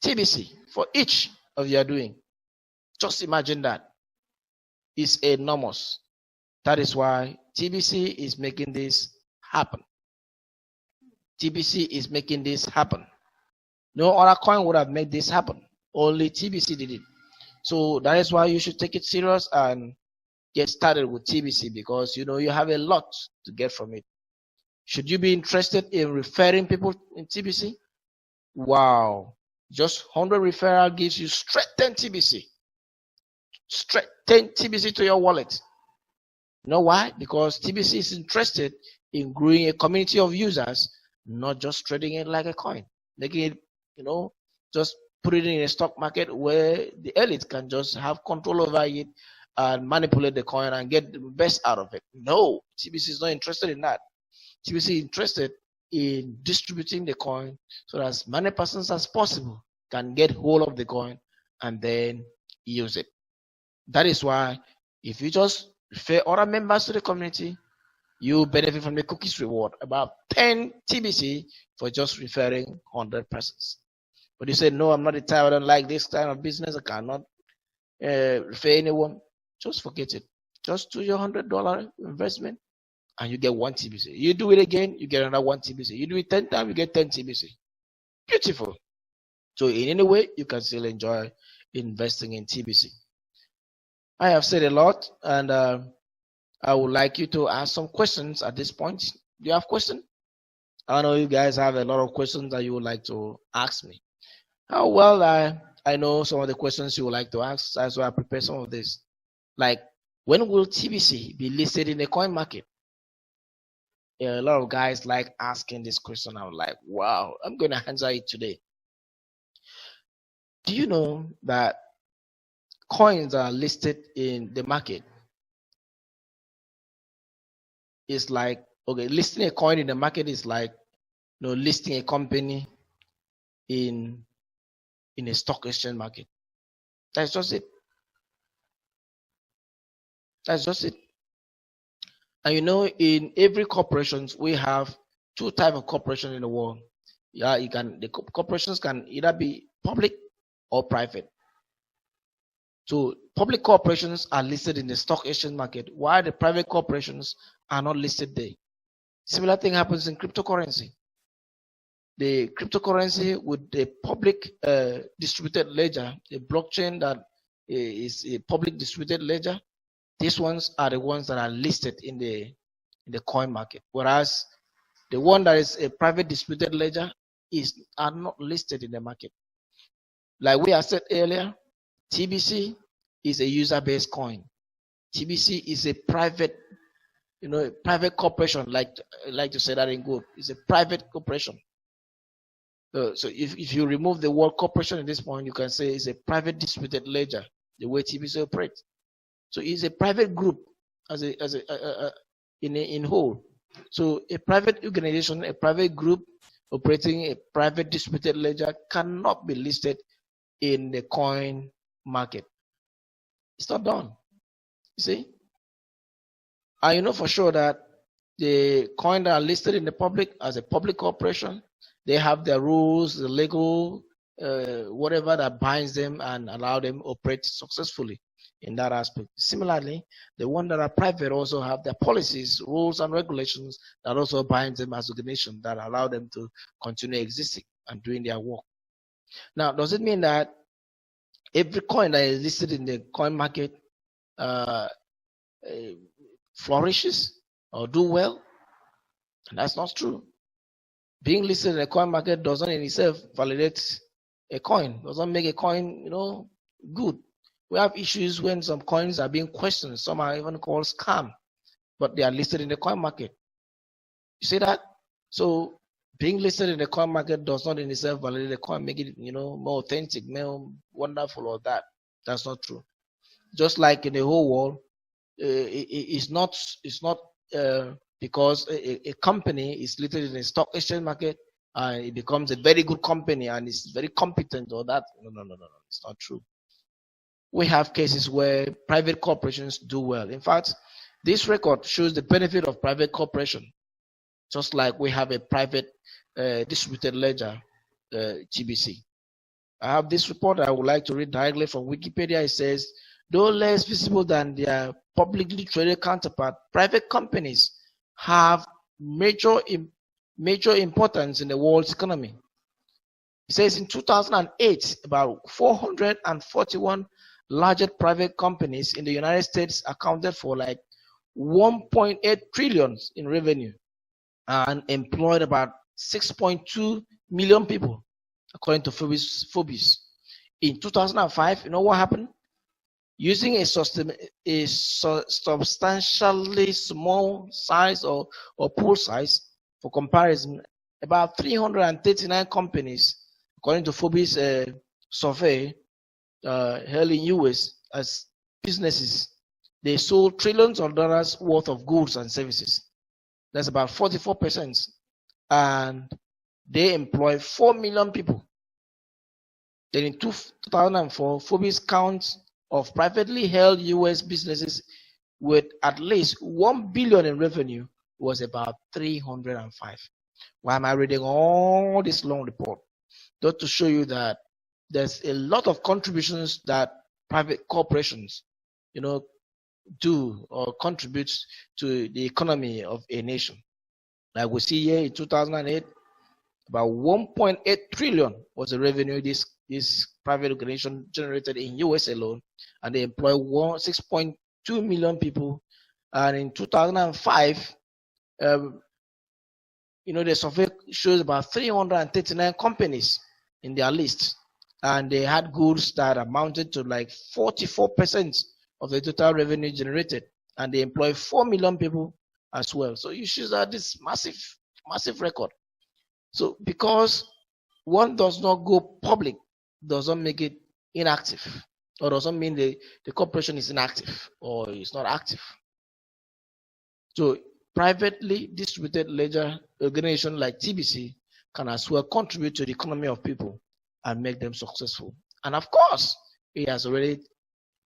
TBC for each of you are doing. Just imagine that. It's enormous. That is why TBC is making this happen. TBC is making this happen. No other coin would have made this happen. Only TBC did it. So that is why you should take it serious and get started with TBC, because you have a lot to get from it. Should you be interested in referring people in TBC? Wow. Just 100 referral gives you straight 10 TBC. Straight 10 TBC to your wallet. You know why? Because TBC is interested in growing a community of users, not just trading it like a coin. Making it, just put it in a stock market where the elite can just have control over it and manipulate the coin and get the best out of it. No, TBC is not interested in that. TBC is interested in distributing the coin so that as many persons as possible can get hold of the coin and then use it. That is why if you just refer other members to the community, you benefit from the cookies reward, about 10 TBC for just referring 100 persons. But you say, no, I'm not the type, I don't like this kind of business, I cannot refer anyone. Just forget it. Just do your $100 investment and you get 1 TBC. You do it again, you get another 1 TBC. You do it 10 times, you get 10 TBC. Beautiful. So in any way, you can still enjoy investing in TBC. I have said a lot, and I would like you to ask some questions at this point. Do you have questions? I know you guys have a lot of questions that you would like to ask me. Well, I know some of the questions you would like to ask. That's why I prepared some of this. Like, when will TBC be listed in the coin market? A lot of guys like asking this question. I'm like, wow, I'm going to answer it today. Do you know that coins are listed in the market? It's like, okay, listing a coin in the market is like, listing a company in a stock exchange market. That's just it. That's just it. And in every corporations, we have 2 types of corporations in the world. Yeah, the corporations can either be public or private. So public corporations are listed in the stock exchange market, while the private corporations are not listed there. Similar thing happens in cryptocurrency. The cryptocurrency with the public distributed ledger, a blockchain that is a public distributed ledger, these ones are the ones that are listed in the coin market, whereas the one that is a private distributed ledger are not listed in the market. Like we have said earlier, TBC is a user-based coin. TBC is a private, private corporation. Like to say that in good, it's a private corporation. So if you remove the word corporation at this point, you can say it's a private distributed ledger, the way TBC operates. So it's a private group in whole. So a private organization, a private group operating a private distributed ledger cannot be listed in the coin market. It's not done. You see? And you know for sure that the coin that are listed in the public as a public corporation, they have their rules, the legal, whatever that binds them and allow them operate successfully in that aspect. Similarly, the ones that are private also have their policies, rules, and regulations that also bind them as organizations that allow them to continue existing and doing their work. Now, does it mean that every coin that is listed in the coin market flourishes or do well? And that's not true. Being listed in the coin market doesn't in itself validate a coin, doesn't make a coin, good. We have issues when some coins are being questioned. Some are even called scam, but they are listed in the coin market. You see that? So being listed in the coin market does not in itself validate the coin, make it, more authentic, more wonderful, or that. That's not true. Just like in the whole world, it's not because a company is listed in a stock exchange market and it becomes a very good company and it's very competent or that. No. It's not true. We have cases where private corporations do well. In fact, this record shows the benefit of private corporation, just like we have a private distributed ledger, TBC. I have this report I would like to read directly from Wikipedia. It says, Though less visible than their publicly traded counterpart, private companies have major importance in the world's economy. It says in 2008, about 441 largest private companies in the United States accounted for like 1.8 trillion in revenue and employed about 6.2 million people, according to Forbes. In 2005, you know what happened? Using a substantially small size or pool size for comparison, about 339 companies, according to Forbes survey held in US as businesses, they sold trillions of dollars worth of goods and services. That's about 44%. And they employ 4 million people. Then in 2004, Forbes counts of privately held US businesses with at least 1 billion in revenue was about 305. Why am I reading all this long report? Just to show you that there's a lot of contributions that private corporations, do or contribute to the economy of a nation. Like we see here in 2008, about 1.8 trillion was the revenue this private organization generated in US alone, and they employ 6.2 million people. And in 2005, the survey shows about 339 companies in their list, and they had goods that amounted to like 44% of the total revenue generated, and they employ 4 million people as well. So you see that this massive record. So because one does not go public doesn't make it inactive, or doesn't mean the corporation is inactive or is not active. So privately distributed ledger organization like TBC can as well contribute to the economy of people and make them successful. And of course, it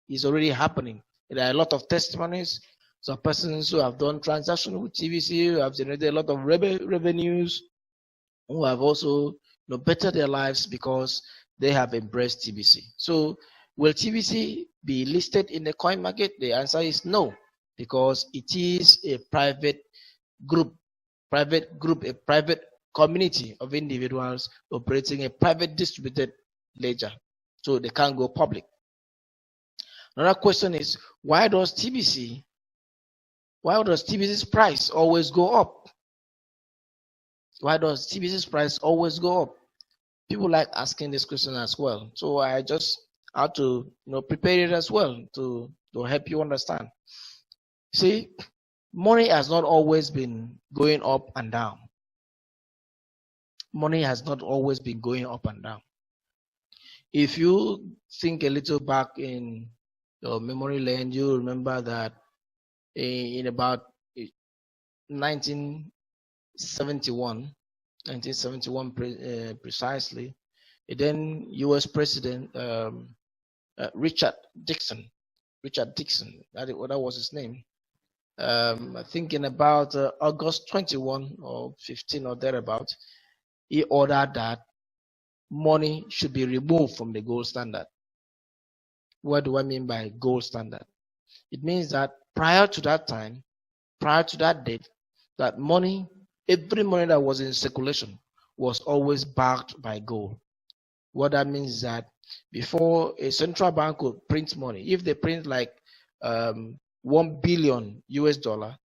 is already happening. There are a lot of testimonies. Some persons who have done transactions with TBC, who have generated a lot of revenues, who have also bettered their lives because they have embraced TBC. So will TBC be listed in the coin market? The answer is no, because it is a private group, a private community of individuals operating a private distributed ledger. So they can't go public. Another question is, why does TBC's price always go up? Why does TBC's price always go up? People like asking this question as well. So I just had to prepare it as well to help you understand. See, money has not always been going up and down. Money has not always been going up and down. If you think a little back in your memory lane, you remember that in about 1971 precisely, then U.S. President Richard Dixon, that was his name. I think in about August 21 or 15 or thereabout, he ordered that money should be removed from the gold standard. What do I mean by gold standard? It means that prior to that date, that money, every money that was in circulation was always backed by gold. What that means is that before a central bank could print money, if they print like 1 billion US dollar,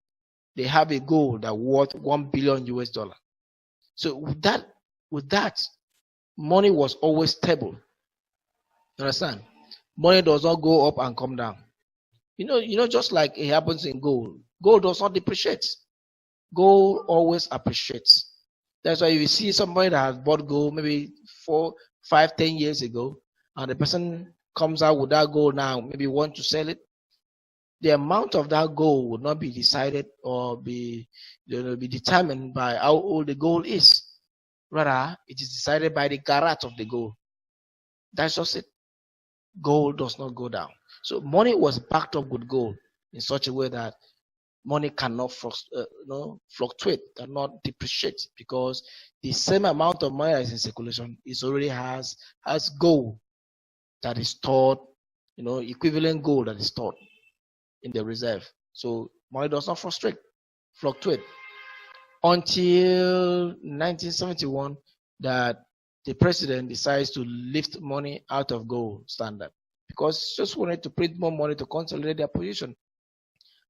they have a gold that worth 1 billion US dollar. So with that, money was always stable. You understand? Money does not go up and come down. Just like it happens in gold. Gold does not depreciate. Gold always appreciates. That's why if you see somebody that has bought gold maybe 4, 5, 10 years ago, and the person comes out with that gold now, maybe want to sell it, the amount of that gold would not be decided or be determined by how old the gold is. Rather, it is decided by the carat of the gold. That's just it. Gold does not go down. So money was backed up with gold in such a way that money cannot fluctuate, cannot depreciate, because the same amount of money that is in circulation is already has gold that is stored equivalent gold that is stored in the reserve. So money does not fluctuate until 1971 that the president decides to lift money out of gold standard because just wanted to print more money to consolidate their position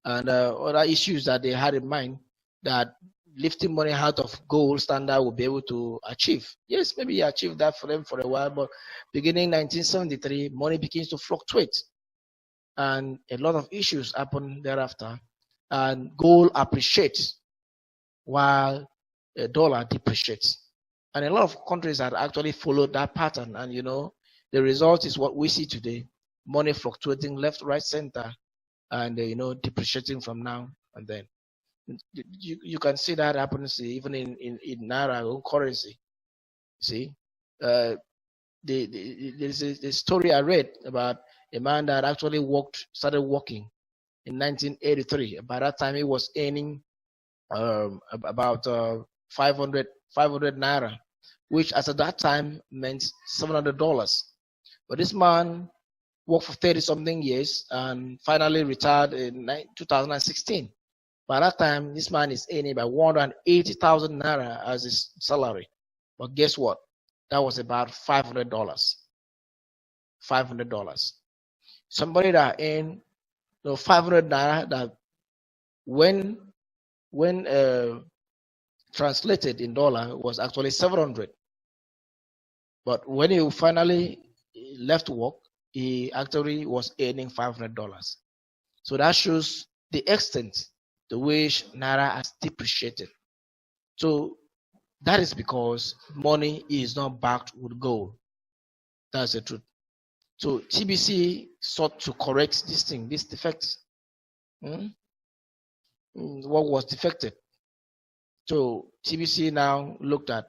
and other issues that they had in mind that lifting money out of gold standard will be able to achieve. Yes, maybe he achieved that for them for a while, but beginning 1973, money begins to fluctuate and a lot of issues happen thereafter and gold appreciates while the dollar depreciates. And a lot of countries have actually followed that pattern. And the result is what we see today: money fluctuating left, right, center, and depreciating from now and then. You can see that happens even in naira own currency. See, there's a story I read about a man that actually started working in 1983. By that time, he was earning about 500 naira, which at that time meant $700. But this man worked for 30 something years and finally retired in 2016. By that time, this man is earning about 180,000 naira as his salary. But guess what? That was about $500. $500. Somebody that earned 500 naira that when translated in dollar was actually 700. But when he finally left work, he actually was earning $500. So that shows the extent to which naira has depreciated. So that is because money is not backed with gold. That's the truth. So TBC sought to correct this defect. What was defected? So TBC now looked at,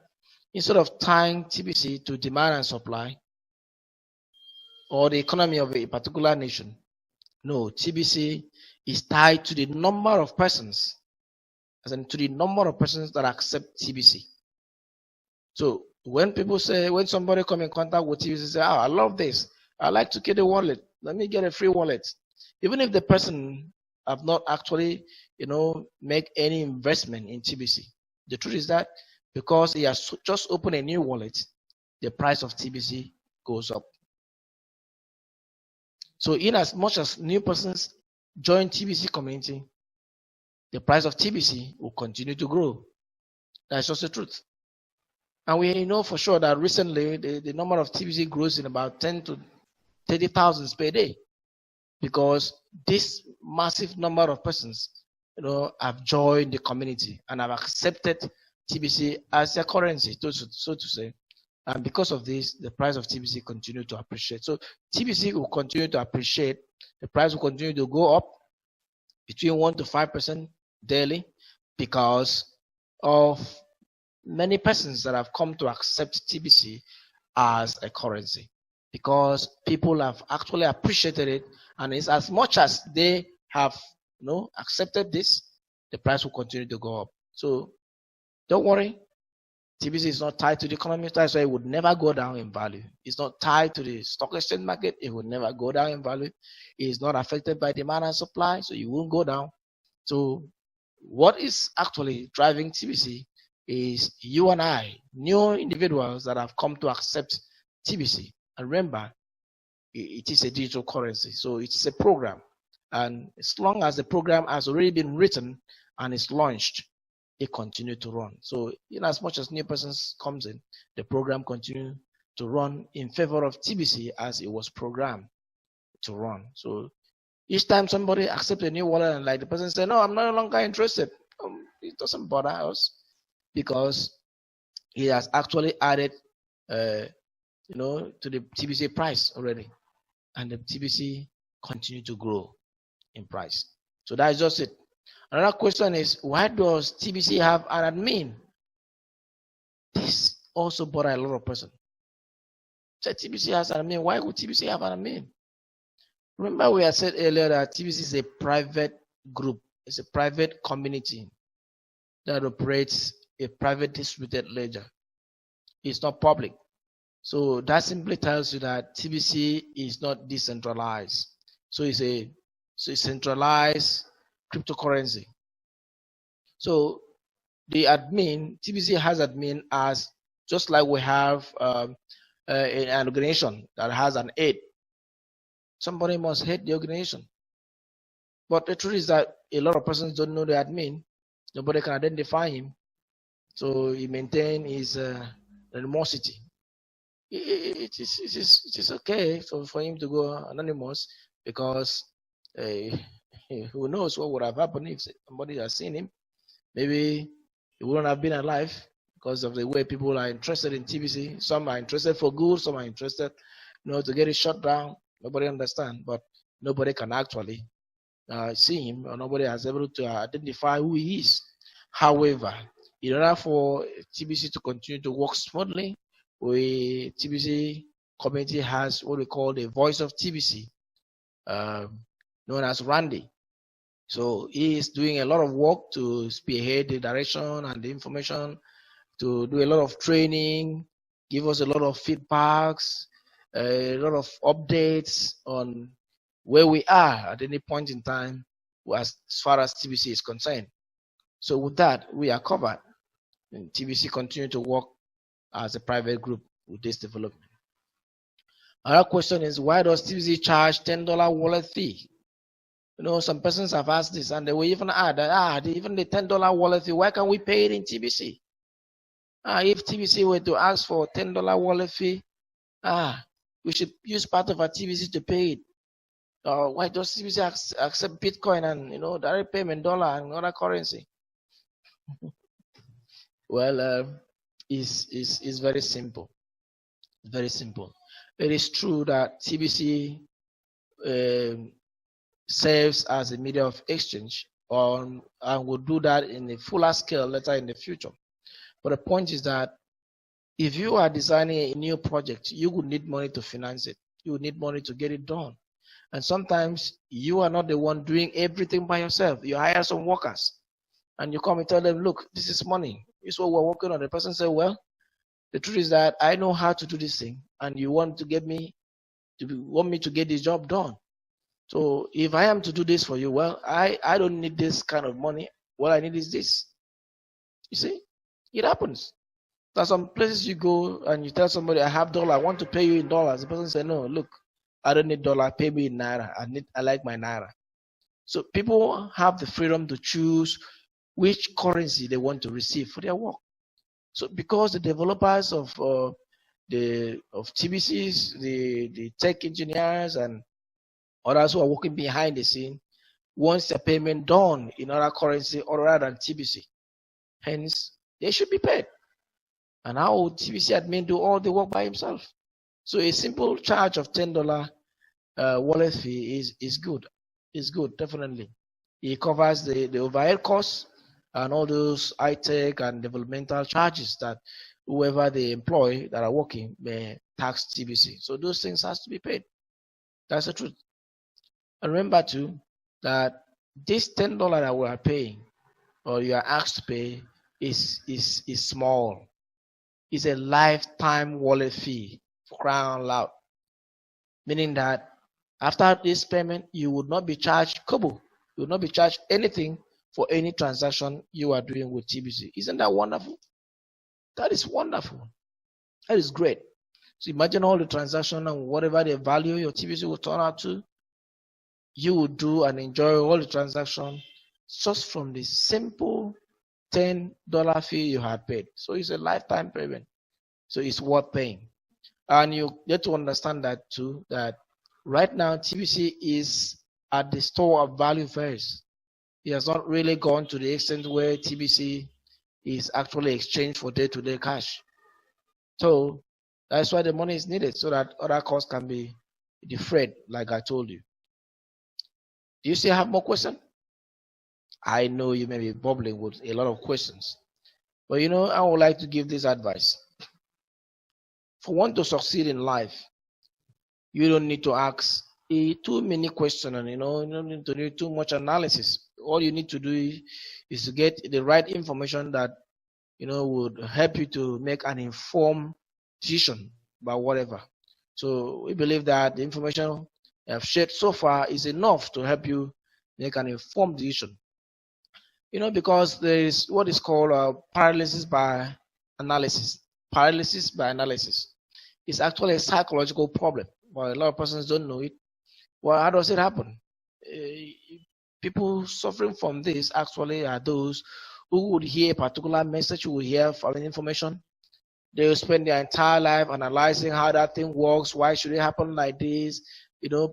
instead of tying TBC to demand and supply or the economy of a particular nation, no, TBC is tied to the number of persons, as in to the number of persons that accept TBC. So when somebody come in contact with TBC, say, I love this, I like to get a wallet, let me get a free wallet. Even if the person have not actually, make any investment in TBC. The truth is that because he has just opened a new wallet, the price of TBC goes up. So in as much as new persons join TBC community, the price of TBC will continue to grow. That's just the truth. And we know for sure that recently the number of TBC grows in about 10 to 30,000 per day, because this massive number of persons, have joined the community and have accepted TBC as their currency, so to say. And because of this, the price of TBC continue to appreciate. So TBC will continue to appreciate. The price will continue to go up between 1 to 5% daily because of many persons that have come to accept TBC as a currency, because people have actually appreciated it, and it's as much as they have accepted this, the price will continue to go up. So don't worry, TBC is not tied to the economy. That's why it would never go down in value. It's not tied to the stock exchange market. It would never go down in value. It is not affected by demand and supply, so you won't go down. So what is actually driving TBC is you and I, new individuals that have come to accept TBC. And remember, it is a digital currency, so it's a program. And as long as the program has already been written and is launched, it continue to run. So in as much as new persons comes in, the program continue to run in favor of TBC as it was programmed to run. So each time somebody accepts a new wallet and like the person say, no, I'm no longer interested, it doesn't bother us, because he has actually added to the TBC price already, and the TBC continue to grow in price. So that's just it. Another question is, why does TBC have an admin? This also bother a lot of person. So TBC has an admin. Why would TBC have an admin? Remember, we had said earlier that TBC is a private group. It's a private community that operates a private distributed ledger. It's not public. So that simply tells you that TBC is not decentralized. So it's a centralized cryptocurrency. So the admin, TBC has admin as just like we have an organization that has an head. Somebody must head the organization. But the truth is that a lot of persons don't know the admin. Nobody can identify him. So he maintains his animosity. It is okay for him to go anonymous because who knows what would have happened if somebody had seen him. Maybe he wouldn't have been alive because of the way people are interested in TBC. Some are interested for good, some are interested, to get it shut down. Nobody understands, but nobody can actually see him, or nobody has able to identify who he is. However, in order for TBC to continue to work smoothly, TBC community has what we call the voice of TBC, known as Randy. So he is doing a lot of work to spearhead the direction and the information, to do a lot of training, give us a lot of feedbacks, a lot of updates on where we are at any point in time as far as TBC is concerned. So with that, we are covered. And TBC continue to work as a private group with this development. Another question is, why does TBC charge $10 wallet fee? Some persons have asked this, and they will even add that, even the $10 wallet fee, why can't we pay it in TBC? If TBC were to ask for $10 wallet fee, we should use part of our TBC to pay it. Why does TBC accept Bitcoin and direct payment, dollar and other currency? Well, it's very simple. Very simple. It is true that TBC serves as a medium of exchange, and will do that in a fuller scale later in the future. But the point is that if you are designing a new project, you would need money to finance it. You would need money to get it done. And sometimes you are not the one doing everything by yourself. You hire some workers and you come and tell them, look, this is money. This is what we're working on. The person says, well, the truth is that I know how to do this thing, and you want me to get this job done. So if I am to do this for you, well, I don't need this kind of money. What I need is this. You see, it happens. There's some places you go and you tell somebody, I have dollar, I want to pay you in dollars. The person says, no, look, I don't need dollar, pay me in naira. I like my naira. So people have the freedom to choose which currency they want to receive for their work. So because the developers of TBCs, the tech engineers and others who are working behind the scene wants their payment done in other currency other than TBC. Hence, they should be paid. And how would TBC admin do all the work by himself? So a simple charge of $10 wallet fee is good. It's good, definitely. It covers the overhead costs and all those high-tech and developmental charges that whoever they employ that are working may tax TBC. So those things has to be paid. That's the truth. And remember too that this $10 that we are paying, or you are asked to pay, is small. It's a lifetime wallet fee, for crying out loud. Meaning that after this payment, you would not be charged kobo. You will not be charged anything for any transaction you are doing with TBC. Isn't that wonderful? That is wonderful. That is great. So imagine all the transaction and whatever the value your TBC will turn out to, you will do and enjoy all the transaction just from the simple $10 fee you had paid. So it's a lifetime payment. So it's worth paying. And you get to understand that too, that right now TBC is at the store of value first. It has not really gone to the extent where TBC is actually exchanged for day-to-day cash. So that's why the money is needed, so that other costs can be defrayed, like I told you. Do you still have more questions? I know you may be bubbling with a lot of questions, but I would like to give this advice. For one to succeed in life, you don't need to ask too many questions, and you don't need to do too much analysis. All you need to do is to get the right information that would help you to make an informed decision about whatever. So we believe that the information I've shared so far is enough to help you make an informed decision. Because there is what is called paralysis by analysis. Paralysis by analysis. It's actually a psychological problem, but a lot of persons don't know it. Well, how does it happen? People suffering from this actually are those who would hear a particular message, who would hear foreign information. They will spend their entire life analyzing how that thing works, why should it happen like this.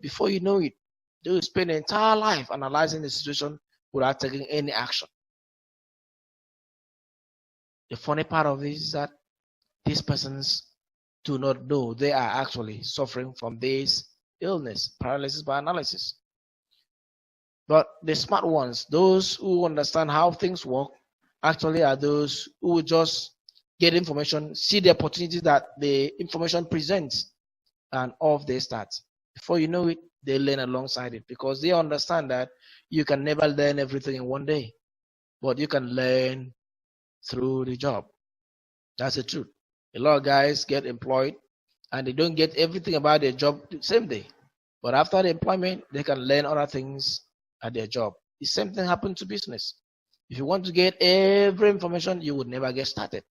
Before you know it, they will spend their entire life analyzing the situation without taking any action. The funny part of this is that these persons do not know they are actually suffering from this illness, paralysis by analysis. But the smart ones, those who understand how things work, actually are those who just get information, see the opportunities that the information presents, and off they start. Before you know it, they learn alongside it, because they understand that you can never learn everything in one day, but you can learn through the job. That's the truth. A lot of guys get employed and they don't get everything about their job the same day. But after the employment, they can learn other things at their job. The same thing happened to business. If you want to get every information, you would never get started.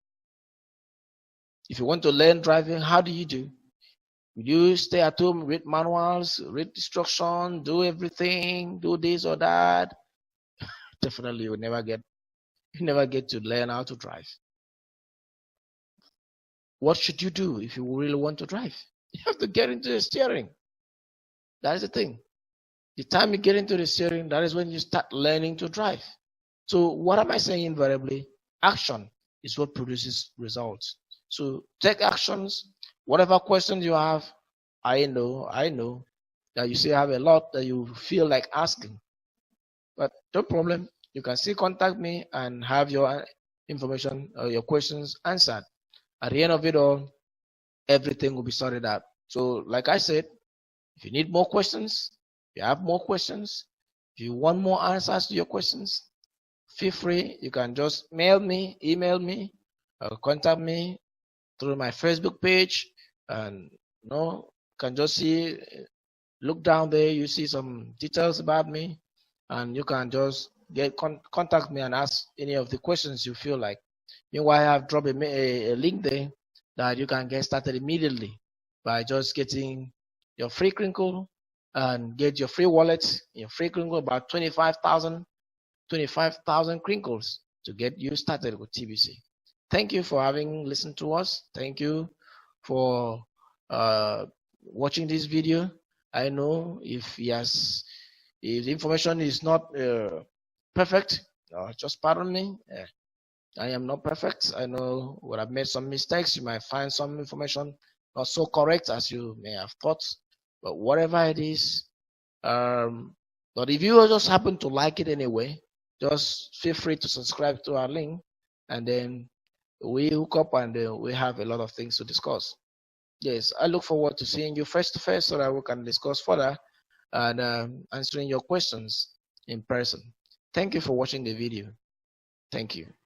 If you want to learn driving, how do? You stay at home, read manuals, read instruction, do everything, do this or that? Definitely you never get to learn how to drive. What should you do if you really want to drive? You have to get into the steering. That is the thing. The time you get into the steering, that is when you start learning to drive. So what am I saying invariably? Action is what produces results. So take actions. Whatever questions you have, I know that you still have a lot that you feel like asking. But no problem. You can still contact me and have your information or your questions answered. At the end of it all, everything will be sorted out. So like I said, if you need more questions, if you have more questions, if you want more answers to your questions, feel free. You can just mail me, email me, or contact me through my Facebook page. And you can just see, look down there, you see some details about me, and you can just contact me and ask any of the questions you feel like. Meanwhile, I've dropped a link there that you can get started immediately by just getting your free Kringle and get your free wallet, your free Kringle, about 25,000 Kringles to get you started with TBC. Thank you for having listened to us. Thank you for watching this video. I know if the information is not perfect, just pardon me. I am not perfect. I know when I've made some mistakes, you might find some information not so correct as you may have thought. But whatever it is, but if you just happen to like it anyway, just feel free to subscribe to our link, and then we hook up and we have a lot of things to discuss. Yes, I look forward to seeing you face to face so that we can discuss further and answering your questions in person. Thank you for watching the video. Thank you.